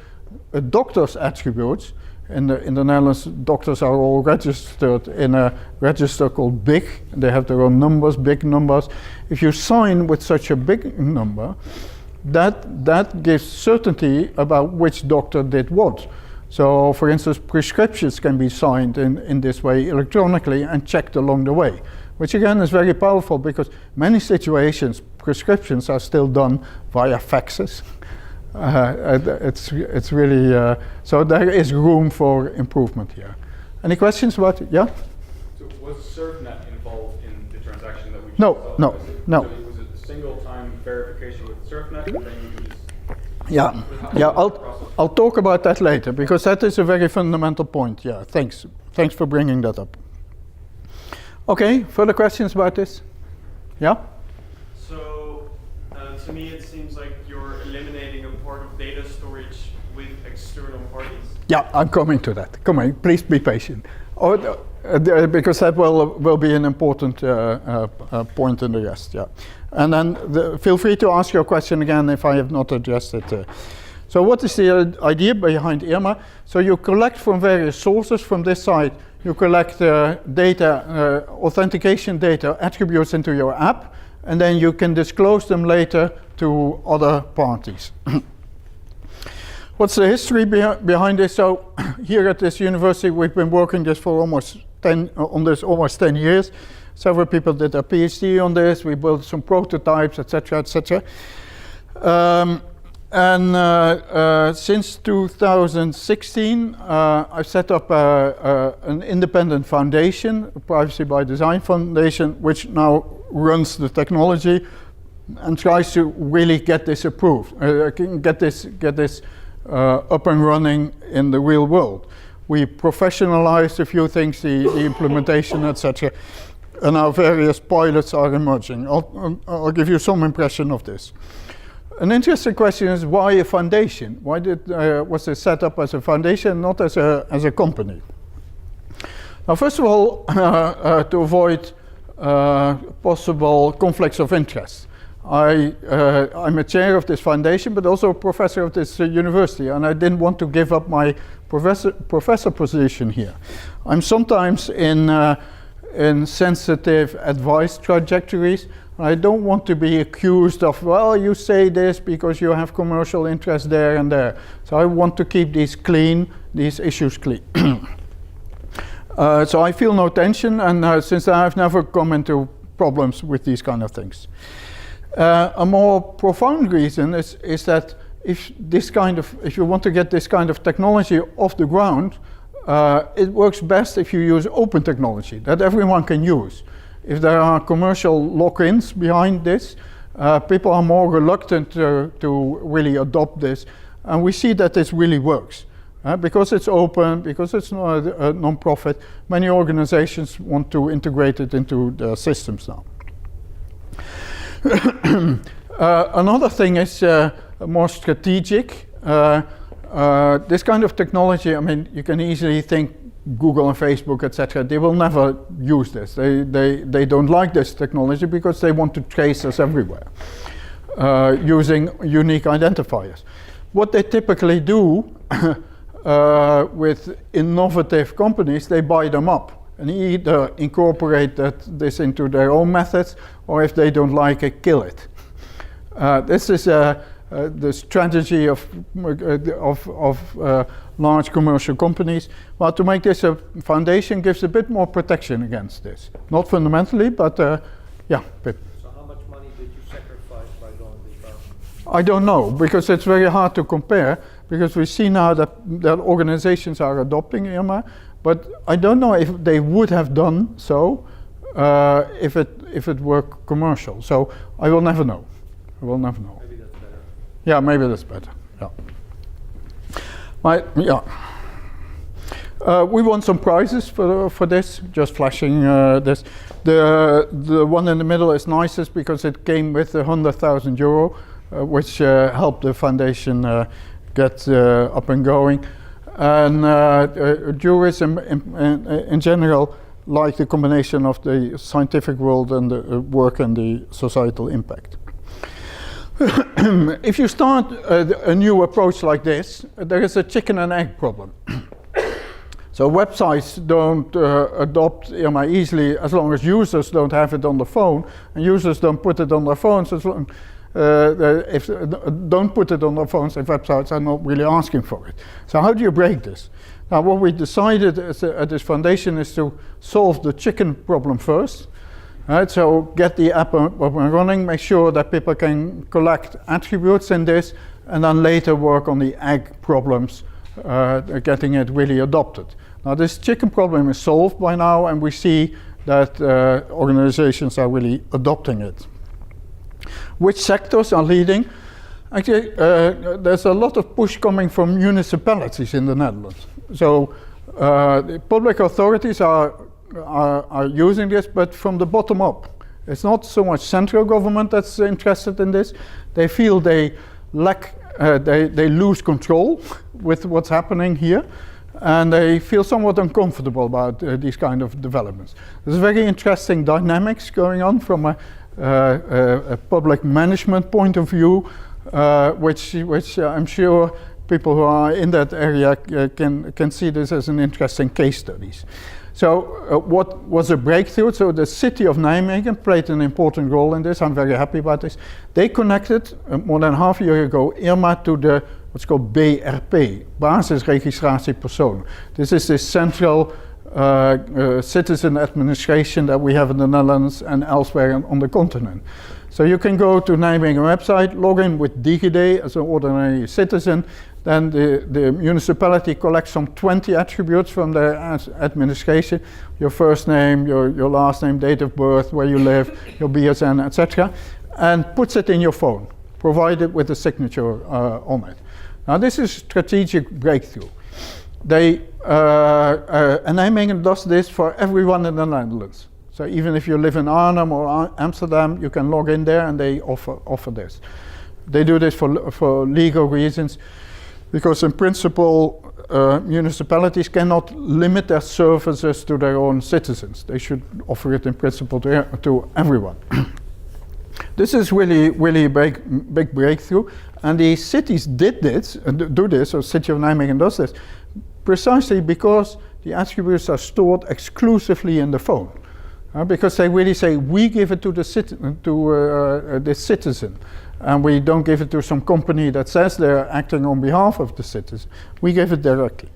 a doctor's attributes, in the Netherlands, doctors are all registered in a register called BIG. They have their own numbers, big numbers. If you sign with such a big number, that gives certainty about which doctor did what. So, for instance, prescriptions can be signed in this way electronically and checked along the way, which again is very powerful because many situations, prescriptions are still done via faxes. It's really, so there is room for improvement here. Any questions about it? Yeah? So was SurfNet involved in the transaction that we just No, saw? no, no. So was it a single time verification with SurfNet and then you can just... Yeah, I'll talk about that later because that is a very fundamental point. Yeah, thanks for bringing that up. Okay, further questions about this? Yeah? So, to me it seems like you're eliminating a part of data storage with external parties. Yeah, I'm coming to that. Come on, please be patient. Because that will be an important point in the rest, yeah. And then feel free to ask your question again if I have not addressed it. So what is the idea behind IRMA? So you collect from various sources from this side. You collect data, authentication data, attributes into your app, and then you can disclose them later to other parties. What's the history behind this? So here at this university, we've been working this for almost 10 years. Several people did their PhD on this. We built some prototypes, etc., etc. Since 2016, I've set up an independent foundation, a Privacy by Design Foundation, which now runs the technology and tries to really get this approved, get this up and running in the real world. We professionalized a few things, the implementation, etc. And now various pilots are emerging. I'll give you some impression of this. An interesting question is why a foundation? Why was it set up as a foundation, not as a company? Now, first of all, to avoid possible conflicts of interest. I'm a chair of this foundation, but also a professor of this university, and I didn't want to give up my professor position here. I'm sometimes in sensitive advice trajectories. I don't want to be accused of, well, you say this because you have commercial interest there and there. So I want to keep these issues clean. So I feel no tension, and since I've never come into problems with these kind of things. A more profound reason is that if you want to get this kind of technology off the ground, it works best if you use open technology that everyone can use. If there are commercial lock-ins behind this, people are more reluctant to really adopt this, and we see that this really works. Because it's open, because it's not a non-profit, many organizations want to integrate it into their systems now. Another thing is more strategic. This kind of technology, I mean, you can easily think Google and Facebook, etc. They will never use this. They don't like this technology because they want to trace us everywhere using unique identifiers. What they typically do with innovative companies, they buy them up and either incorporate this into their own methods, or if they don't like it, kill it. This is the strategy of large commercial companies. Well, to make this a foundation gives a bit more protection against this. Not fundamentally, but yeah. So how much money did you sacrifice by going this route? I don't know, because it's very hard to compare, because we see now that organizations are adopting IRMA, but I don't know if they would have done so if it were commercial. So I will never know. I will never know. Maybe that's better. Yeah, maybe that's better. Yeah. We won some prizes for this, just flashing this. The one in the middle is nicest because it came with €100,000, which helped the foundation get up and going. And juries in general like the combination of the scientific world and the work and the societal impact. If you start a new approach like this, there is a chicken and egg problem. So websites don't adopt IRMA easily as long as users don't have it on the phone, and users don't put it on their phones as long if don't put it on their phones if websites are not really asking for it. So how do you break this? Now what we decided at this foundation is to solve the chicken problem first. Right, so get the app up and running, make sure that people can collect attributes in this, and then later work on the egg problems, getting it really adopted. Now this chicken problem is solved by now, and we see that organizations are really adopting it. Which sectors are leading? Actually, there's a lot of push coming from municipalities in the Netherlands. So the public authorities are using this, but from the bottom up. It's not so much central government that's interested in this. They feel they lack, they lose control with what's happening here, and they feel somewhat uncomfortable about these kind of developments. There's very interesting dynamics going on from a public management point of view, which I'm sure people who are in that area can see this as an interesting case studies. So what was a breakthrough? So the city of Nijmegen played an important role in this. I'm very happy about this. They connected more than half a year ago IRMA to the what's called BRP, Basisregistratie Personen. This is the central citizen administration that we have in the Netherlands and elsewhere on the continent. So you can go to Nijmegen website, log in with DigiD as an ordinary citizen. Then the municipality collects some 20 attributes from the administration, your first name, your last name, date of birth, where you live, your BSN, etc., and puts it in your phone, provided with a signature on it. Now this is a strategic breakthrough. And Nijmegen does this for everyone in the Netherlands. So even if you live in Arnhem or Amsterdam, you can log in there and they offer this. They do this for legal reasons, because in principle, municipalities cannot limit their services to their own citizens. They should offer it in principle to everyone. This is really a big breakthrough, and the cities do this, or City of Nijmegen does this, precisely because the attributes are stored exclusively in the phone. Because they really say, we give it to the citizen, and we don't give it to some company that says they're acting on behalf of the citizen. We give it directly.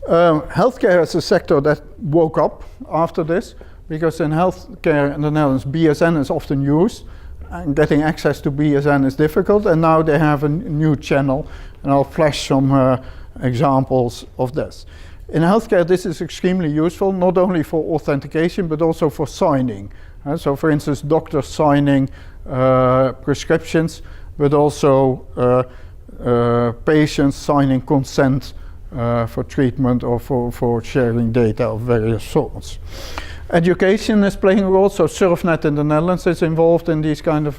Healthcare is a sector that woke up after this, because in healthcare in the Netherlands, BSN is often used, and getting access to BSN is difficult, and now they have a new channel, and I'll flash some examples of this. In healthcare, this is extremely useful, not only for authentication, but also for signing. So for instance, doctors signing prescriptions, but also patients signing consent for treatment or for sharing data of various sorts. Education is playing a role, so SurfNet in the Netherlands is involved in these kind of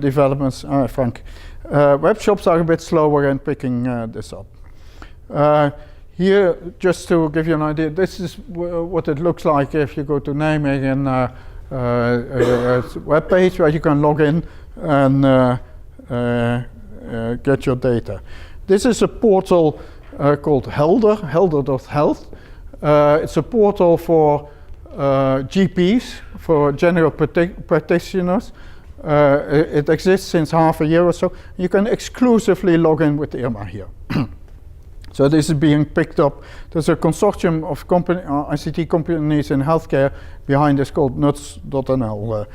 developments. Frank. Web shops are a bit slower in picking this up. Here, just to give you an idea, this is what it looks like if you go to Nijmegen web page, where you can log in and get your data. This is a portal called helder.health. It's a portal for GPs, for general practitioners. It exists since half a year or so. You can exclusively log in with IRMA here. So this is being picked up. There's a consortium of ICT companies in healthcare behind this called nuts.nl.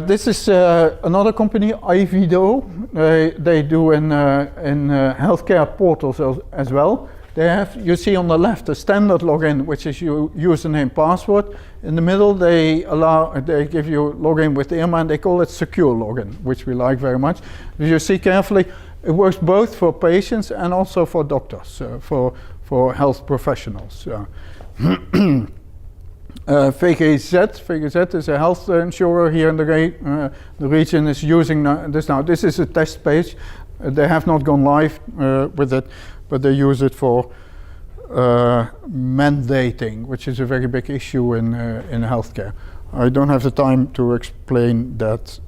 This is another company, iVido. They do in healthcare portals as well. They have, you see on the left, a standard login, which is your username, password. In the middle, they give you login with IRMA, and they call it secure login, which we like very much. If you see carefully, It works both for patients and also for doctors, for health professionals. VGZ is a health insurer here in the region, is using this now. This is a test page. They have not gone live with it, but they use it for mandating, which is a very big issue in healthcare. I don't have the time to explain that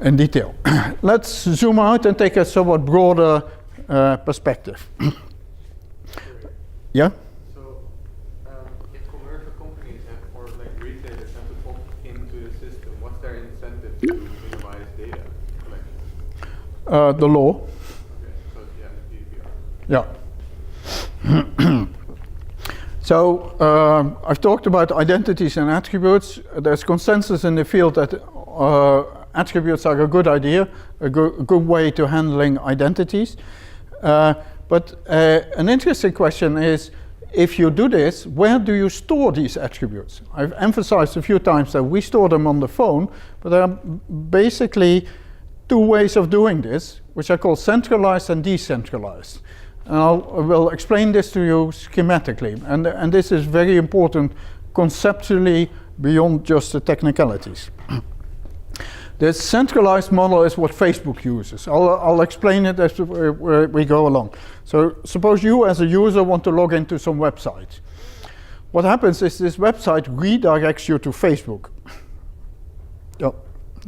in detail. Let's zoom out and take a somewhat broader perspective. Yeah? So, if commercial companies or like retailers have to pop into the system, what's their incentive to minimize data collection? The law. Okay, so yeah, the GDPR. Yeah. So I've talked about identities and attributes. There's consensus in the field that attributes are a good idea, a good way to handling identities. But an interesting question is, if you do this, where do you store these attributes? I've emphasized a few times that we store them on the phone, but there are basically two ways of doing this, which are called centralized and decentralized. And I will explain this to you schematically. And this is very important conceptually beyond just the technicalities. The centralized model is what Facebook uses. I'll explain it as we go along. So suppose you as a user want to log into some website. What happens is this website redirects you to Facebook. Oh,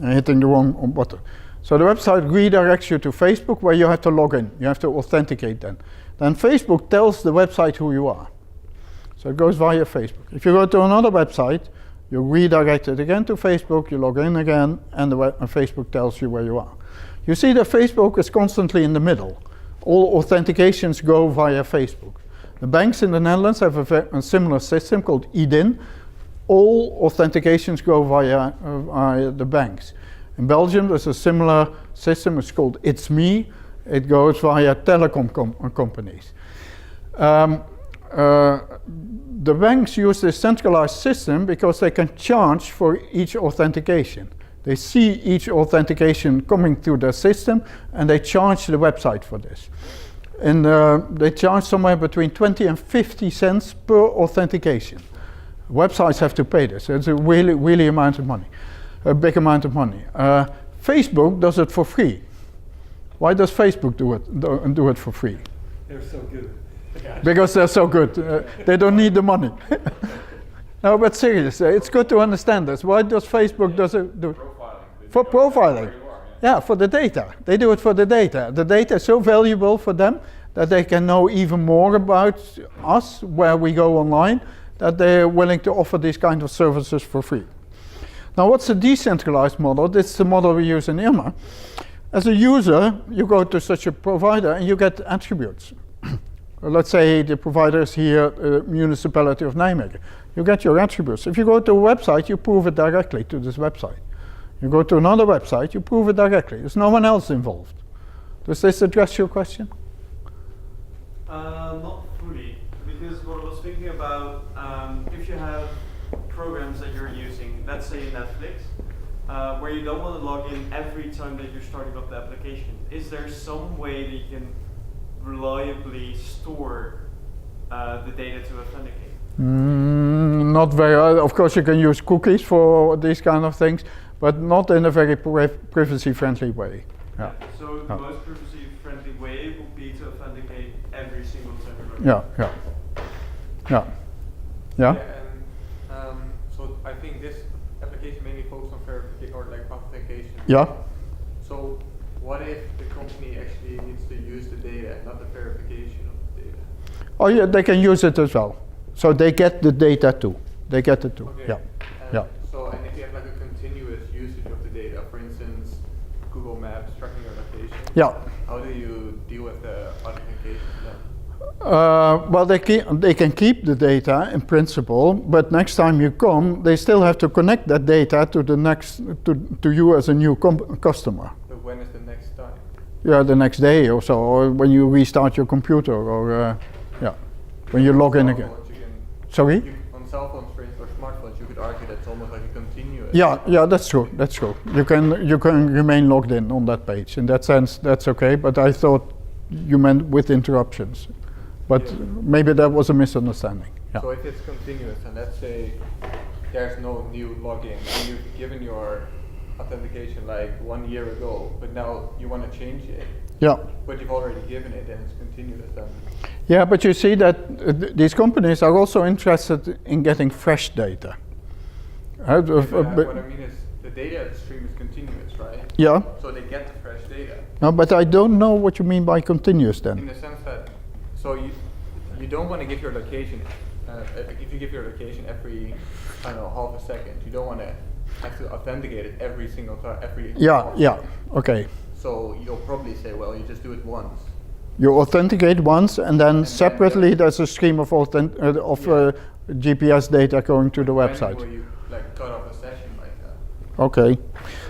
I'm hitting the wrong button. So the website redirects you to Facebook where you have to log in. You have to authenticate then. Then Facebook tells the website who you are. So it goes via Facebook. If you go to another website, you redirect it again to Facebook, you log in again, and Facebook tells you where you are. You see that Facebook is constantly in the middle. All authentications go via Facebook. The banks in the Netherlands have a similar system called IDIN. All authentications go via the banks. In Belgium, there's a similar system. It's called It's Me. It goes via telecom companies. The banks use this centralized system because they can charge for each authentication. They see each authentication coming through their system, and they charge the website for this. And they charge somewhere between 20 and 50 cents per authentication. Websites have to pay this. It's a really amount of money. A big amount of money. Facebook does it for free. Why does Facebook do it for free? They're so good. Because they're so good. They don't need the money. No, but seriously, it's good to understand this. Why does Facebook do it? Profiling. For profiling. Yeah, for the data. They do it for the data. The data is so valuable for them that they can know even more about us, where we go online, that they're willing to offer these kind of services for free. Now, what's a decentralized model? This is the model we use in IRMA. As a user, you go to such a provider and you get attributes. Let's say the provider is here, Municipality of Nijmegen. You get your attributes. If you go to a website, you prove it directly to this website. You go to another website, you prove it directly. There's no one else involved. Does this address your question? Not fully, because what I was thinking about, if you have programs that you're using, let's say Netflix, where you don't want to log in every time that you're starting up the application, is there some way that you can reliably store the data to authenticate? Not very. Of course, you can use cookies for these kind of things, but not in a very privacy-friendly way. Yeah. So the most privacy-friendly way would be to authenticate every single time you're logging in. Yeah. And so I think this application mainly focuses on verification or like authentication. Yeah. So what if the company actually needs to use the data, not the verification of the data? Oh yeah, they can use it as well. So they get the data too. They get it too. Okay. Yeah. And so, and if you have like a continuous usage of the data, for instance, Google Maps tracking your location. Yeah. How do you deal with the authentication then? Well, they can keep the data in principle, but next time you come, they still have to connect that data to the next to you as a new customer. But when is the next time? Yeah, the next day or so, or when you restart your computer, or when you log in again. Sorry? On cell phones, for instance, or smartphones, you could argue that's almost like a continuous Yeah, that's true. That's true. You can remain logged in on that page. In that sense, that's okay. But I thought you meant with interruptions. But maybe that was a misunderstanding. Yeah. So if it's continuous, and let's say there's no new login, and you've given your authentication like 1 year ago, but now you want to change it. Yeah. But you've already given it, and it's continuous then. Yeah, but you see that these companies are also interested in getting fresh data. What I mean is the data stream is continuous, right? Yeah. So they get the fresh data. No, but I don't know what you mean by continuous then. In the sense that, so you don't want to give your location, if you give your location every, I don't know, half a second, you don't want to have to authenticate it every single time, Yeah, okay. So you'll probably say, well, you just do it once. You authenticate once, and then separately there's a stream of GPS data going to the website. Where you like cut off a session like that. Okay.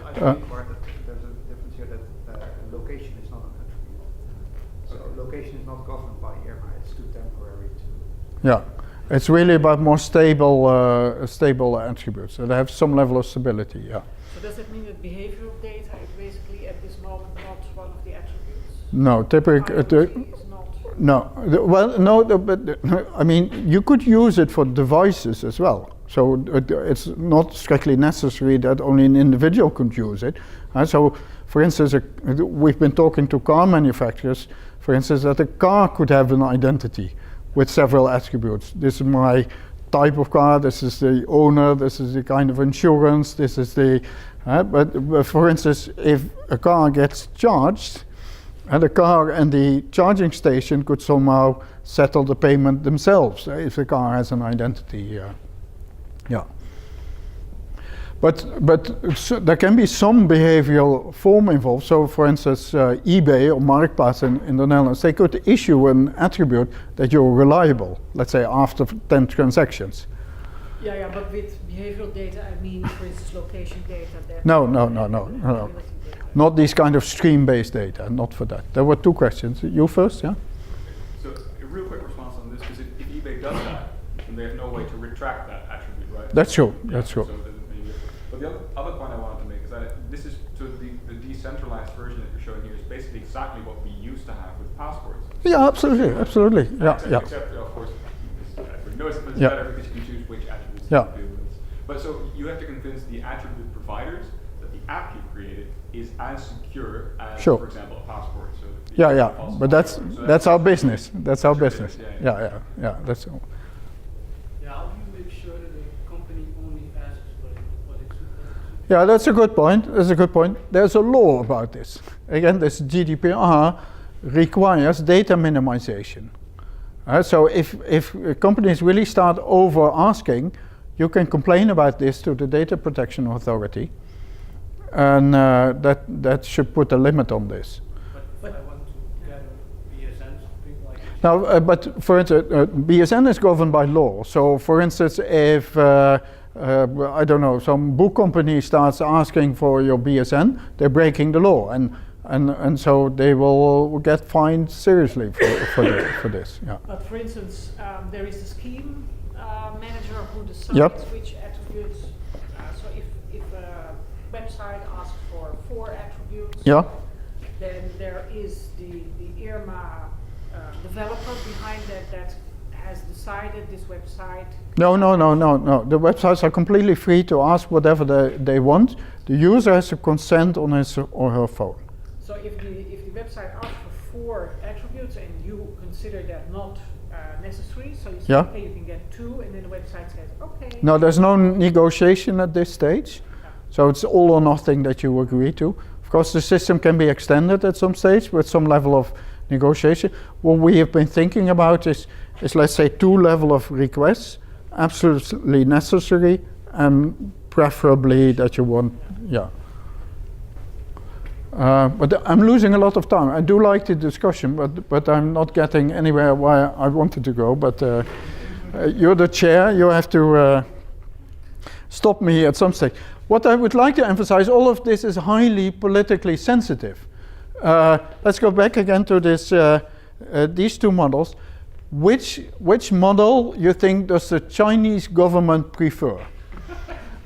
I think Bart, that there's a difference here that location is not an attribute. So location is not governed by IRMA, it's too temporary to... Yeah, it's really about more stable attributes that have some level of stability, yeah. So does that mean that behavioral data is basically at this moment not one of the attributes? No, typically, IoT is not. but I mean, you could use it for devices as well. So it's not strictly necessary that only an individual could use it. So, for instance, we've been talking to car manufacturers, for instance, that a car could have an identity with several attributes. This is my type of car, this is the owner, this is the kind of insurance, this is the... but for instance, if a car gets charged, the car and the charging station could somehow settle the payment themselves if the car has an identity. Yeah. But so there can be some behavioral form involved. So, for instance, eBay or Marktplaats in the Netherlands, they could issue an attribute that you're reliable, let's say after 10 transactions. Yeah, but with behavioral data, I mean, for instance, location data. No. Not these kind of stream-based data, not for that. There were two questions. You first, yeah? So a real quick response on this, because if eBay does that, then they have no way to retract that attribute, right? That's true, Yeah, that's true. So but the other point I wanted to make is that this is so the decentralized version that you're showing here is basically exactly what we used to have with passports. Yeah, absolutely. Yeah. Except of course, everybody knows it's better because you can choose which attributes to deal with. But so you have to convince the attribute providers that the app you created is as secure as, for example, a passport. So but that's our business. That's our business. Yeah. That's all. Yeah, how do you make sure that the company only asks what it should? Yeah, that's a good point. There's a law about this. Again, this GDPR requires data minimization. So if companies really start over asking, you can complain about this to the Data Protection Authority, and that should put a limit on this. But if I want to get a BSN, something like this. Now, but for instance, BSN is governed by law. So, for instance, if I don't know, some book company starts asking for your BSN, they're breaking the law, and so they will get fined seriously for this. Yeah. But for instance, there is a scheme manager who decides which attributes. So if a website asks for 4 attributes, then there is the IRMA developer behind that has decided this website. No. The websites are completely free to ask whatever they want. The user has to consent on his or her phone. So if the website asks for 4 attributes and you consider that not necessary, so you say, okay, you can get 2, and then the website says, okay. No, there's no negotiation at this stage. So it's all or nothing that you agree to. Of course, the system can be extended at some stage with some level of negotiation. What we have been thinking about is let's say 2 level of requests, absolutely necessary, and preferably that you want, but I'm losing a lot of time. I do like the discussion, but I'm not getting anywhere where I wanted to go. But you're the chair. You have to stop me at some stage. What I would like to emphasize, all of this is highly politically sensitive. Let's go back again to this, these 2 models. Which model you think does the Chinese government prefer?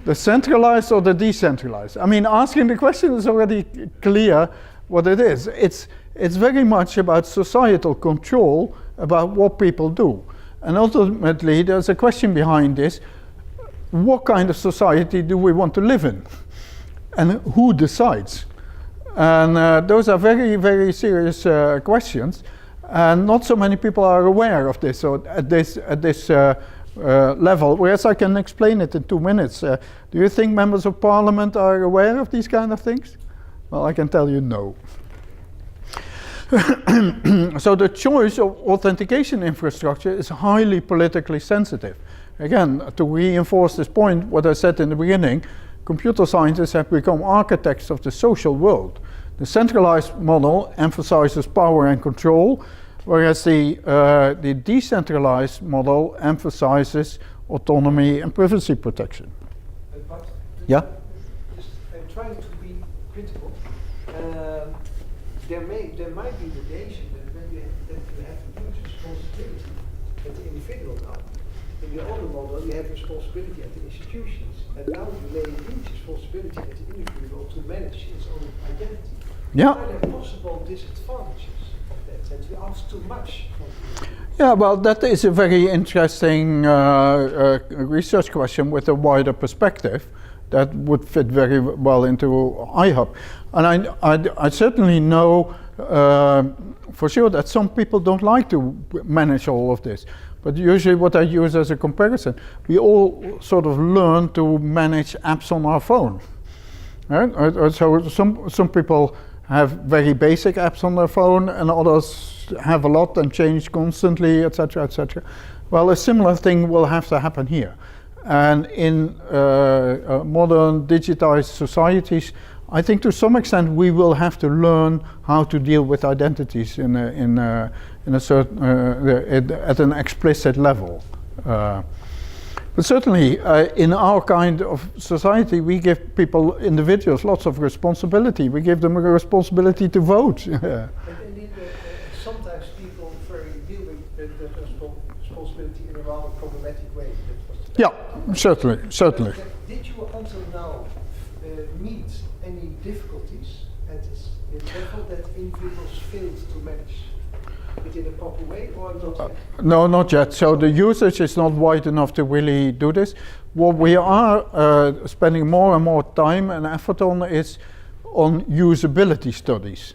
The centralized or the decentralized? I mean, asking the question is already clear what it is. It's very much about societal control about what people do. And ultimately, there's a question behind this. What kind of society do we want to live in? And who decides? And those are very, very serious questions. And not so many people are aware of this, or at this level, whereas I can explain it in 2 minutes. Do you think members of parliament are aware of these kind of things? Well, I can tell you no. So the choice of authentication infrastructure is highly politically sensitive. Again, to reinforce this point, what I said in the beginning, computer scientists have become architects of the social world. The centralized model emphasizes power and control, whereas the decentralized model emphasizes autonomy and privacy protection. But yeah? I'm trying to be critical. There might be the danger that you have huge responsibility at the individual level. In the older model, you have responsibility at the institutions, and now you lay huge responsibility at the individual to manage its own identity. Yeah. Are there possible disadvantages of that we ask too much from the Yeah, well, that is a very interesting research question with a wider perspective that would fit very well into iHub. And I certainly know for sure that some people don't like to manage all of this. But usually what I use as a comparison, we all sort of learn to manage apps on our phone. Right? So some people have very basic apps on their phone, and others have a lot and change constantly, etc., etc. Well, a similar thing will have to happen here. And in modern digitized societies, I think to some extent we will have to learn how to deal with identities in a certain at an explicit level. But certainly, in our kind of society, we give people, individuals, lots of responsibility. We give them a responsibility to vote. And indeed, sometimes people deal with that responsibility in a rather problematic way. Yeah, certainly. Did you until now meet any difficulties at this level that individuals failed to manage it in a proper way, or not? No, not yet. So the usage is not wide enough to really do this. What we are spending more and more time and effort on is on usability studies.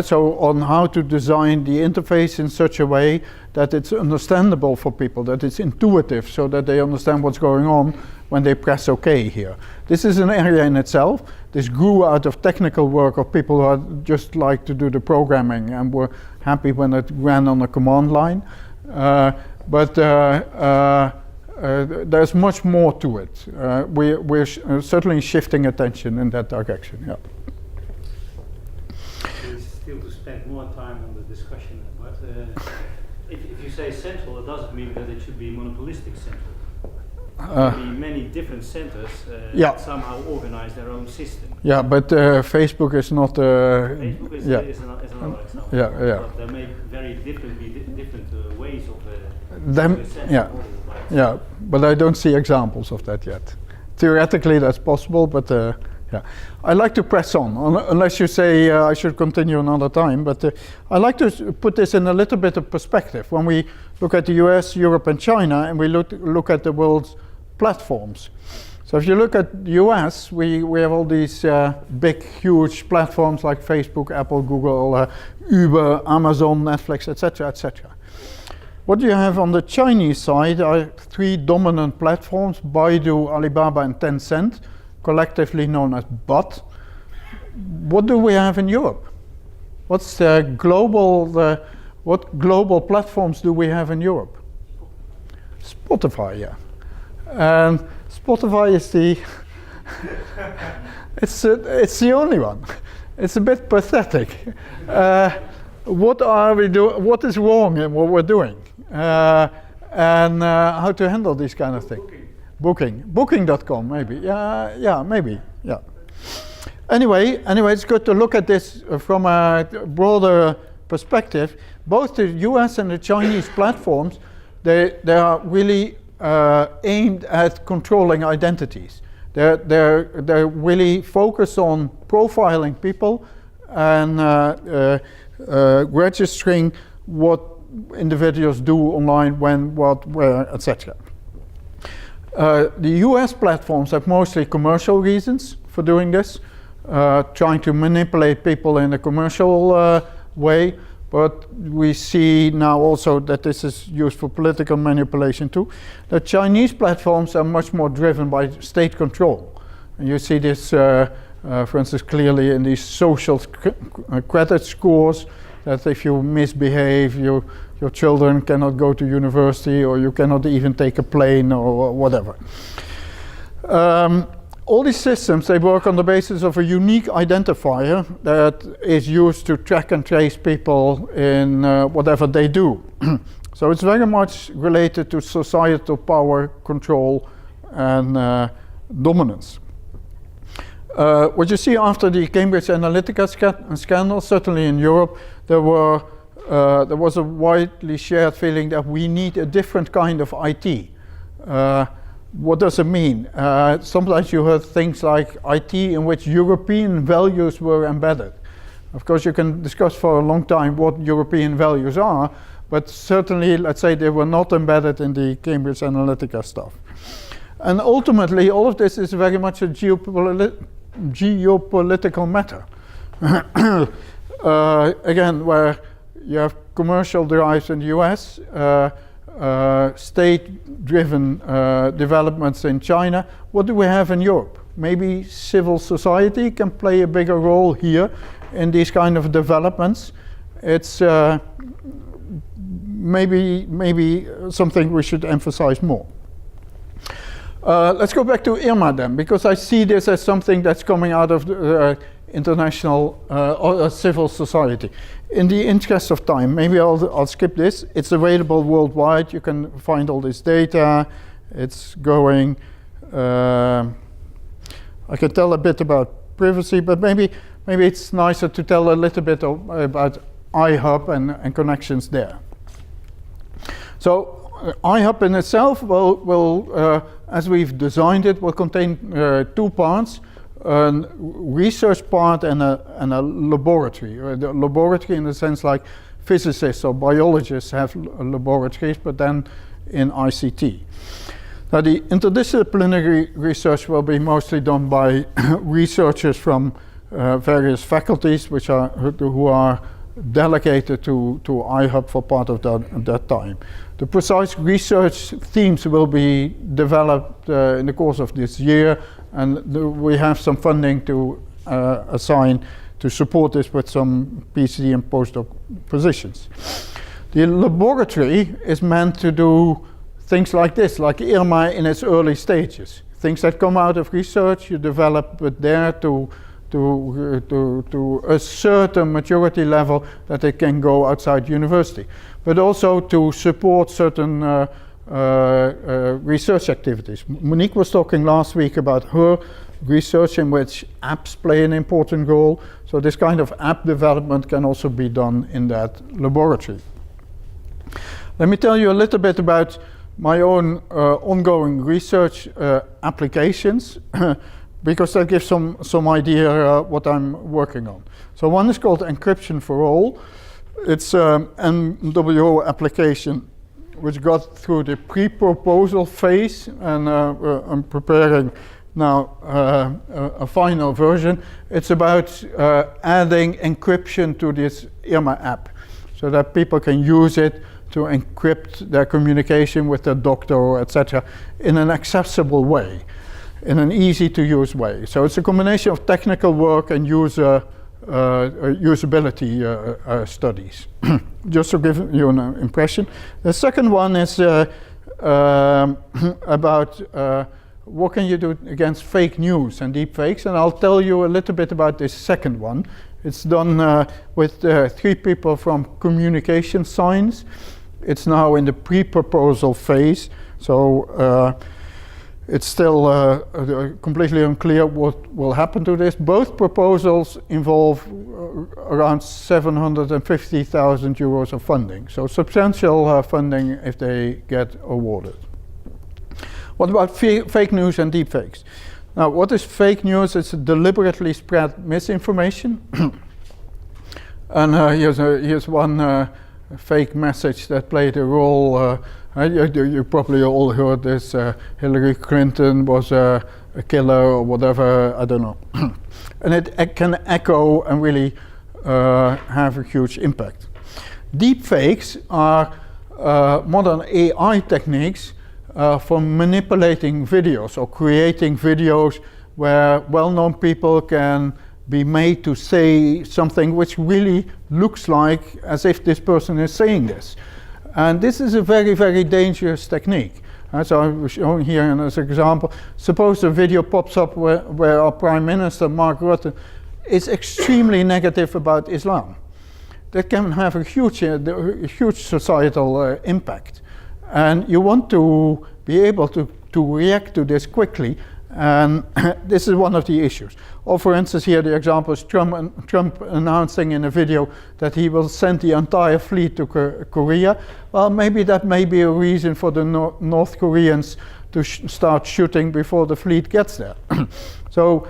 So on how to design the interface in such a way that it's understandable for people, that it's intuitive, so that they understand what's going on when they press OK here. This is an area in itself. This grew out of technical work of people who just like to do the programming and were happy when it ran on a command line. But there's much more to it. We're certainly shifting attention in that direction. Yeah. Still to spend more time on the discussion, but if you say central, it doesn't mean that it should be monopolistic central. There be many different centers that somehow organize their own system. Yeah, but Facebook is not. Facebook is another example. But there may very different ways of. Yeah, but I don't see examples of that yet. Theoretically, that's possible, but. Yeah, I like to press on, unless you say I should continue another time, but I like to put this in a little bit of perspective. When we look at the US, Europe and China, and we look at the world's platforms. So if you look at the US, we have all these big, huge platforms like Facebook, Apple, Google, Uber, Amazon, Netflix, etc., etc. What you have on the Chinese side are three dominant platforms, Baidu, Alibaba and Tencent, collectively known as BOT. What do we have in Europe? What's the what global platforms do we have in Europe? Spotify, yeah. And Spotify is the it's the only one. It's a bit pathetic. What are we doing? What is wrong in what we're doing? And how to handle these kind of things? Booking.com, maybe. Yeah, maybe. Yeah. Anyway, it's good to look at this from a broader perspective. Both the US and the Chinese platforms, they are really aimed at controlling identities. They're really focused on profiling people and registering what individuals do online, when, what, where, etc. The US platforms have mostly commercial reasons for doing this, trying to manipulate people in a commercial way, but we see now also that this is used for political manipulation too. The Chinese platforms are much more driven by state control. And you see this, for instance, clearly in these social credit scores, that if you misbehave, your children cannot go to university, or you cannot even take a plane, or whatever. All these systems, they work on the basis of a unique identifier that is used to track and trace people in whatever they do. So it's very much related to societal power, control, and dominance. What you see after the Cambridge Analytica scandal, certainly in Europe, there was a widely shared feeling that we need a different kind of IT. What does it mean? Sometimes you heard things like IT in which European values were embedded. Of course, you can discuss for a long time what European values are, but certainly, let's say, they were not embedded in the Cambridge Analytica stuff. And ultimately, all of this is very much a geopolitical matter. Again, where you have commercial drives in the US, state-driven developments in China. What do we have in Europe? Maybe civil society can play a bigger role here in these kind of developments. It's maybe something we should emphasize more. Let's go back to Irma then, because I see this as something that's coming out of the international or civil society. In the interest of time, maybe I'll skip this. It's available worldwide. You can find all this data. It's going. I can tell a bit about privacy, but maybe it's nicer to tell a little bit about iHub and connections there. So iHub in itself will as we've designed it, will contain 2 parts. A research part and a laboratory. The laboratory in the sense like physicists or biologists have laboratories, but then in ICT. Now the interdisciplinary research will be mostly done by researchers from various faculties who are delegated to iHub for part of that time. The precise research themes will be developed in the course of this year, and we have some funding to assign to support this with some PhD and postdoc positions. The laboratory is meant to do things like this, like Irma in its early stages. Things that come out of research, you develop it there to a certain maturity level that it can go outside university, but also to support certain research activities. Monique was talking last week about her research in which apps play an important role. So this kind of app development can also be done in that laboratory. Let me tell you a little bit about my own ongoing research applications because that gives some idea what I'm working on. So one is called Encryption for All. It's an MWO application which got through the pre-proposal phase, and I'm preparing now a final version. It's about adding encryption to this Irma app so that people can use it to encrypt their communication with their doctor, or etc., in an accessible way, in an easy to use way. So it's a combination of technical work and usability studies. Just to give you an impression. The second one is about what can you do against fake news and deep fakes, and I'll tell you a little bit about this second one. It's done with 3 people from communication science. It's now in the pre-proposal phase, so it's still completely unclear what will happen to this. Both proposals involve around 750,000 euros of funding, so substantial funding if they get awarded. What about fake news and deepfakes? Now, what is fake news? It's deliberately spread misinformation. And here's one fake message that played a role. You probably all heard this, Hillary Clinton was a killer or whatever, I don't know. And it can echo and really have a huge impact. Deep fakes are modern AI techniques for manipulating videos or creating videos where well-known people can be made to say something which really looks like as if this person is saying this. And this is a very, very dangerous technique. So I'm showing here as an example. Suppose a video pops up where our Prime Minister, Mark Rutte, is extremely negative about Islam. That can have a huge societal impact. And you want to be able to react to this quickly, and this is one of the issues. Or for instance, here the example is Trump announcing in a video that he will send the entire fleet to Korea. Well, maybe that may be a reason for the North Koreans to start shooting before the fleet gets there. So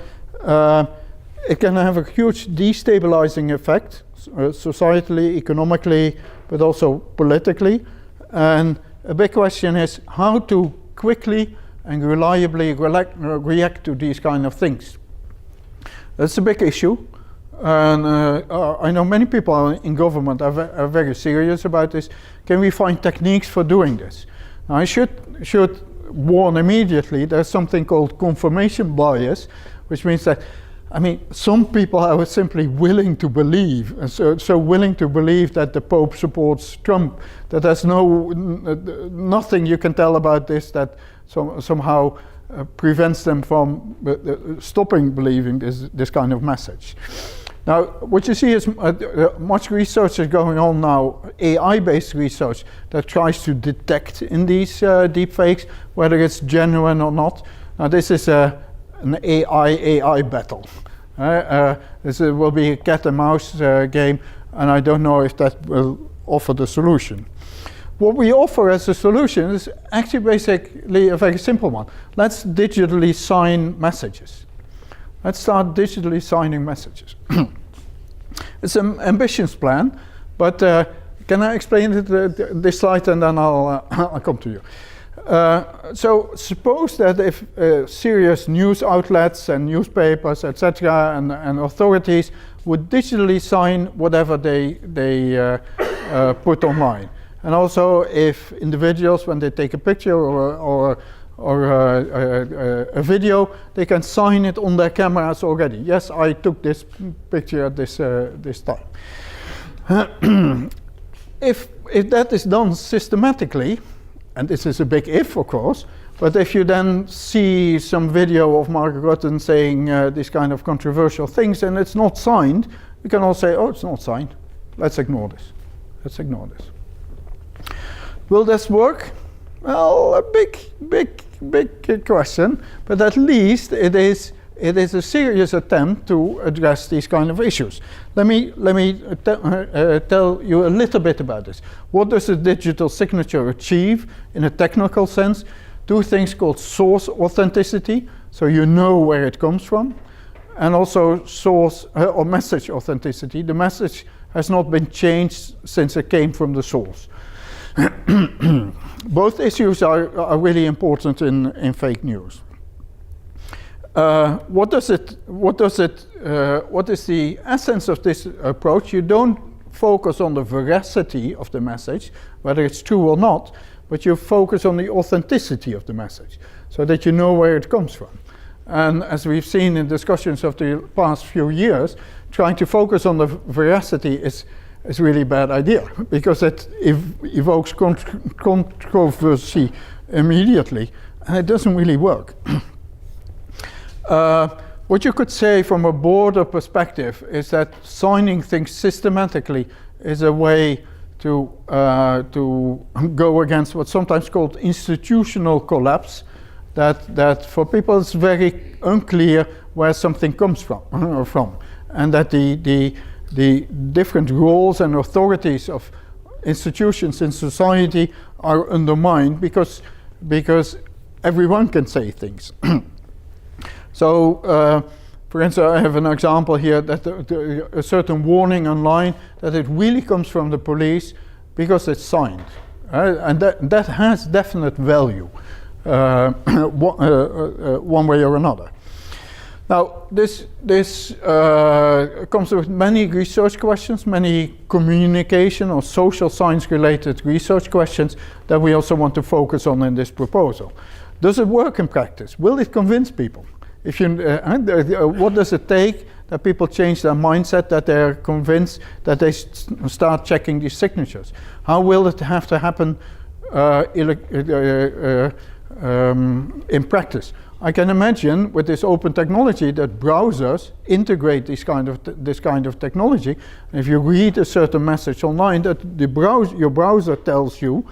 it can have a huge destabilizing effect, societally, economically, but also politically. And a big question is how to quickly and reliably react to these kind of things. That's a big issue, and I know many people in government are very serious about this. Can we find techniques for doing this? Now, I should warn immediately, there's something called confirmation bias, which means that, I mean, some people are simply willing to believe, and so willing to believe that the Pope supports Trump, that there's nothing you can tell about this that somehow prevents them from stopping believing this kind of message. Now, what you see is much research is going on now, AI-based research, that tries to detect in these deepfakes whether it's genuine or not. Now, this is an AI battle. This will be a cat and mouse game, and I don't know if that will offer the solution. What we offer as a solution is actually basically a very simple one. Let's digitally sign messages. Let's start digitally signing messages. It's an ambitious plan, but can I explain this slide and then I'll come to you. So suppose that if serious news outlets and newspapers, etc., and authorities would digitally sign whatever they put online. And also if individuals, when they take a picture or a video, they can sign it on their cameras already. Yes, I took this picture at this time. If that is done systematically, and this is a big if, of course, but if you then see some video of Mark Rutte saying these kind of controversial things and it's not signed, we can all say, oh, it's not signed. Let's ignore this. Let's ignore this. Will this work? Well, a big question, but at least it is a serious attempt to address these kind of issues. Let me tell you a little bit about this. What does a digital signature achieve in a technical sense? Two things called source authenticity, so you know where it comes from, and also source or message authenticity. The message has not been changed since it came from the source. Both issues are really important in fake news. What is the essence of this approach? You don't focus on the veracity of the message, whether it's true or not, but you focus on the authenticity of the message, so that you know where it comes from. And as we've seen in discussions of the past few years, trying to focus on the veracity is really a bad idea, because it evokes controversy immediately, and it doesn't really work. What you could say from a broader perspective is that signing things systematically is a way to go against what's sometimes called institutional collapse, that for people it's very unclear where something comes from, and that the different roles and authorities of institutions in society are undermined because everyone can say things. So, for instance, I have an example here that a certain warning online that it really comes from the police because it's signed, and that has definite value, one way or another. Now, this comes with many research questions, many communication or social science-related research questions that we also want to focus on in this proposal. Does it work in practice? Will it convince people? If you, what does it take that people change their mindset, that they're convinced that they start checking these signatures? How will it have to happen in practice? I can imagine with this open technology that browsers integrate this kind of technology. And if you read a certain message online, that your browser tells you,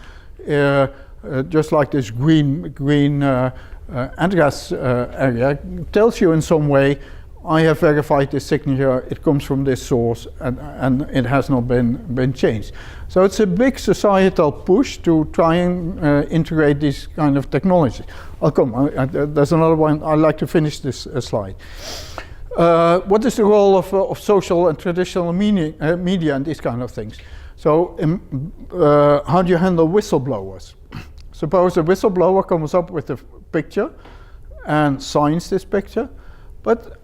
just like this green address area, tells you in some way, I have verified this signature, it comes from this source, and it has not been changed. So it's a big societal push to try and integrate these kind of technologies. I'll come, there's another one, I'd like to finish this slide. What is the role of social and traditional media and these kind of things? So how do you handle whistleblowers? Suppose a whistleblower comes up with a picture and signs this picture, but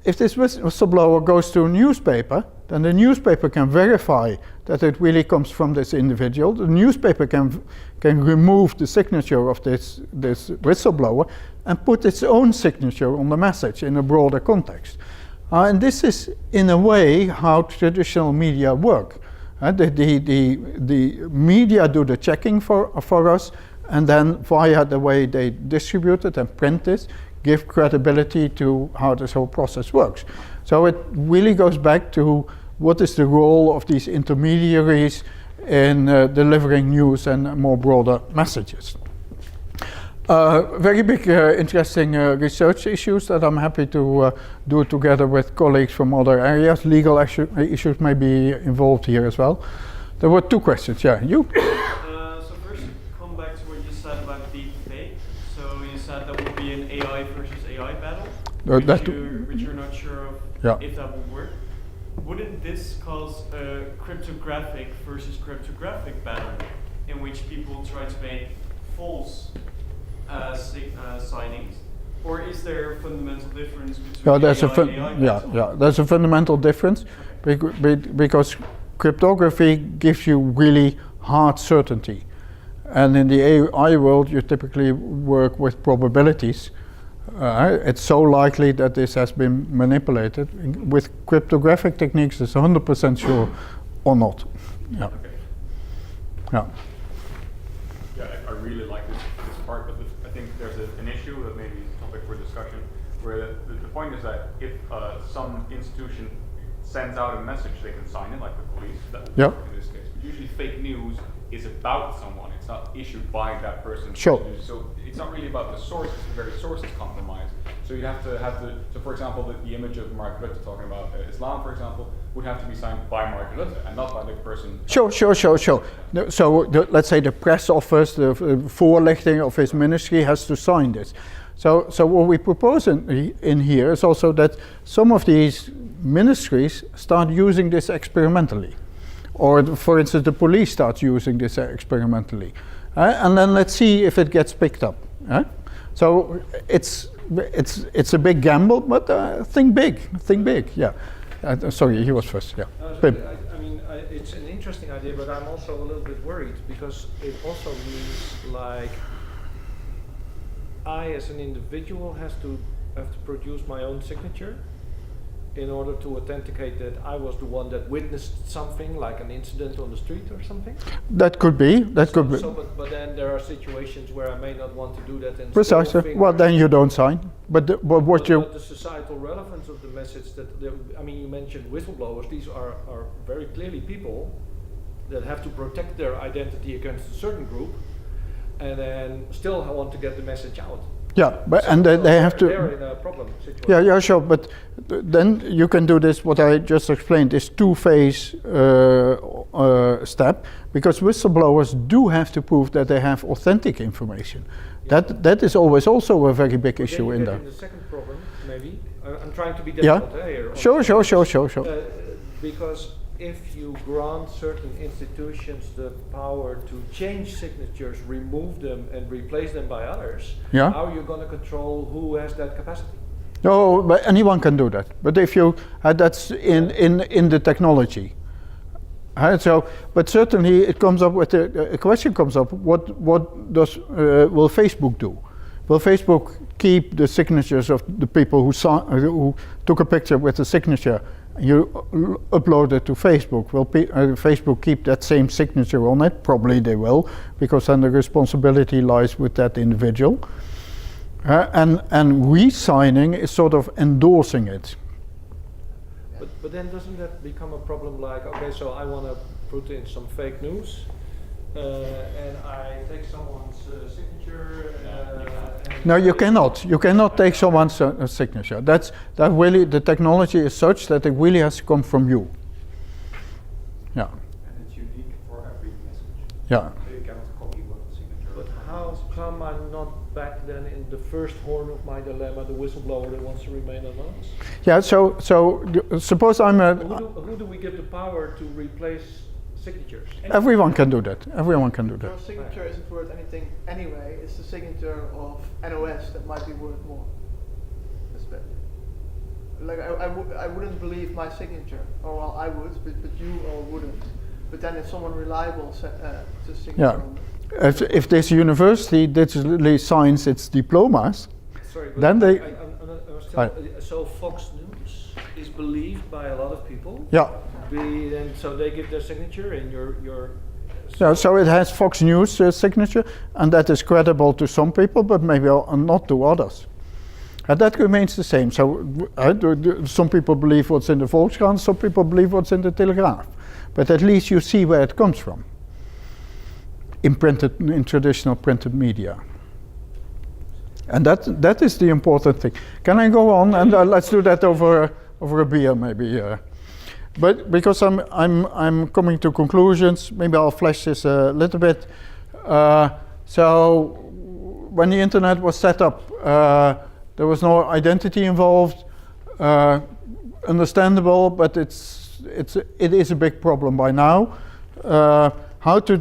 if this whistleblower goes to a newspaper, then the newspaper can verify that it really comes from this individual. The newspaper can remove the signature of this whistleblower and put its own signature on the message in a broader context. And this is, in a way, how traditional media work. The media do the checking for us, and then via the way they distribute it and print this, give credibility to how this whole process works. So it really goes back to what is the role of these intermediaries in delivering news and more broader messages. Very big interesting research issues that I'm happy to do together with colleagues from other areas. Legal issues may be involved here as well. There were two questions, yeah, you? So first, come back to what you said about deep fake. So you said that would be an AI versus AI battle, which you're not sure of if that will work. Wouldn't this cause a cryptographic versus cryptographic battle in which people try to make false signings? Or is there a fundamental difference between there's a fundamental difference because cryptography gives you really hard certainty. And in the AI world, you typically work with probabilities. It's so likely that this has been manipulated. With cryptographic techniques, it's 100% sure or not. Yeah. Okay. Yeah. Yeah, I really like this part, but I think there's an issue that may be a topic for discussion, where the point is that if some institution sends out a message, they can sign it, like the police, that would work in this case. But usually fake news is about someone, it's not issued by that person. Sure. So it's not really about the source, it's the very source is compromised. So you have to so for example, the image of Mark Rutte talking about Islam, for example, would have to be signed by Mark Rutte and not by the person. Sure. So let's say the press office, the voorlichting of his ministry has to sign this. So what we propose in here is also that some of these ministries start using this experimentally. Or for instance, the police starts using this experimentally. And then let's see if it gets picked up. So it's a big gamble, but think big, yeah. Sorry, he was first, yeah. Pim. I mean, it's an interesting idea, but I'm also a little bit worried because it also means like I as an individual have to produce my own signature in order to authenticate that I was the one that witnessed something, like an incident on the street or something? That could be. But then there are situations where I may not want to do that. And precisely. Well, then you don't sign. But the societal relevance of the message I mean, you mentioned whistleblowers. These are very clearly people that have to protect their identity against a certain group, and then still want to get the message out. Yeah, but they have to. They're in a problem situation. Yeah, sure. But then you can do this. What I just explained is two-phase step, because whistleblowers do have to prove that they have authentic information. Yeah. That is always also a very big issue in there. The second problem, maybe. I'm trying to be difficult here. Sure. Because if you grant certain institutions the power to change signatures, remove them and replace them by others, how are you going to control who has that capacity? No, but anyone can do that. But if you, that's in the technology. But certainly it comes up with a question comes up. What will Facebook do? Will Facebook keep the signatures of the people who took a picture with the signature? You upload it to Facebook. Will Facebook keep that same signature on it? Probably they will, because then the responsibility lies with that individual. And re-signing is sort of endorsing it. But then doesn't that become a problem like, okay, so I want to put in some fake news, and I take someone's signature. No, you cannot. You cannot take someone's signature. That really, the technology is such that it really has to come from you. Yeah. And it's unique for every message. Yeah. So you cannot copy one signature. But how come I'm not back then in the first horn of my dilemma, the whistleblower that wants to remain anonymous? Yeah. So suppose I'm a. Who do we give the power to replace signatures? Everyone can do that. Everyone can do that. Your signature isn't worth anything anyway. It's the signature of NOS that might be worth more. Like I wouldn't believe my signature, or well, I would, but you all wouldn't. But then if someone reliable to signature. Yeah. If this university digitally signs its diplomas, sorry, then they. So Fox News is believed by a lot of people. Yeah. So they give their signature, and your. Yeah, so it has Fox News signature, and that is credible to some people, but maybe not to others. And that remains the same. So some people believe what's in the Volkskrant, some people believe what's in the Telegraaf. But at least you see where it comes from in traditional printed media. And that is the important thing. Can I go on? And let's do that over a beer, maybe. But because I'm coming to conclusions, maybe I'll flesh this a little bit. So when the internet was set up, there was no identity involved. Understandable, but it is a big problem by now. How to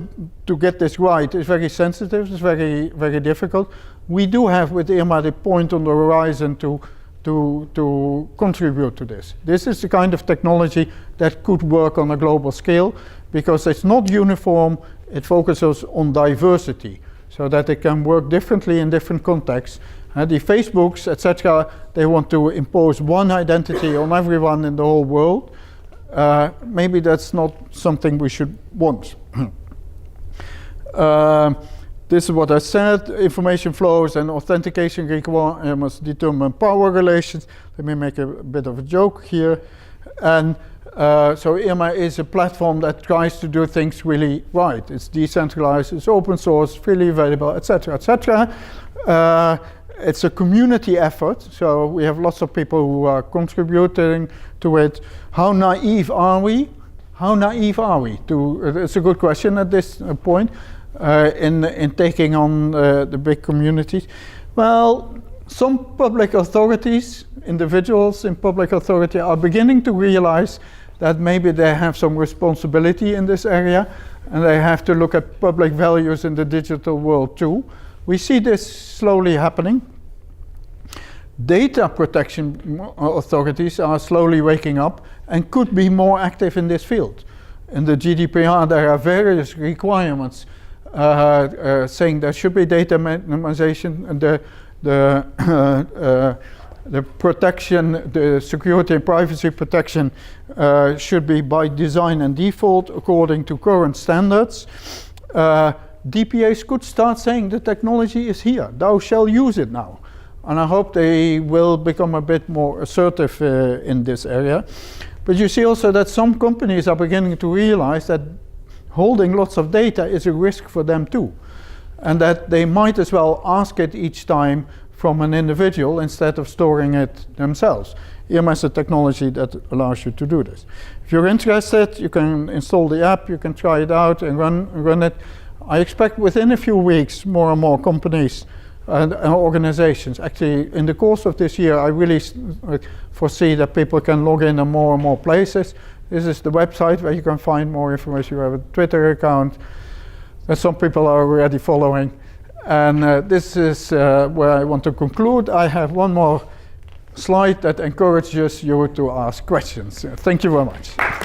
get this right is very sensitive. It's very, very difficult. We do have with Irma the point on the horizon to contribute to this. This is the kind of technology that could work on a global scale because it's not uniform. It focuses on diversity so that it can work differently in different contexts. The Facebooks, etc., they want to impose one identity on everyone in the whole world. Maybe that's not something we should want. This is what I said. Information flows and authentication requirements determine power relations. Let me make a bit of a joke here. And so Irma is a platform that tries to do things really right. It's decentralized, it's open source, freely available, etc., etc. It's a community effort, so we have lots of people who are contributing to it. How naive are we? How naive are we? It's a good question at this point in taking on the big communities. Well, some public authorities, individuals in public authority are beginning to realize that maybe they have some responsibility in this area and they have to look at public values in the digital world too. We see this slowly happening. Data protection authorities are slowly waking up and could be more active in this field. In the GDPR, there are various requirements saying there should be data minimization, and the protection, the security and privacy protection should be by design and default according to current standards. DPAs could start saying the technology is here, thou shall use it now. And I hope they will become a bit more assertive in this area. But you see also that some companies are beginning to realize that holding lots of data is a risk for them too. And that they might as well ask it each time from an individual instead of storing it themselves. Irma is a technology that allows you to do this. If you're interested, you can install the app, you can try it out and run it. I expect within a few weeks more and more companies and organizations. Actually, in the course of this year, I really foresee that people can log in more and more places. This is the website where you can find more information. You have a Twitter account that some people are already following. And this is where I want to conclude. I have one more slide that encourages you to ask questions. Thank you very much.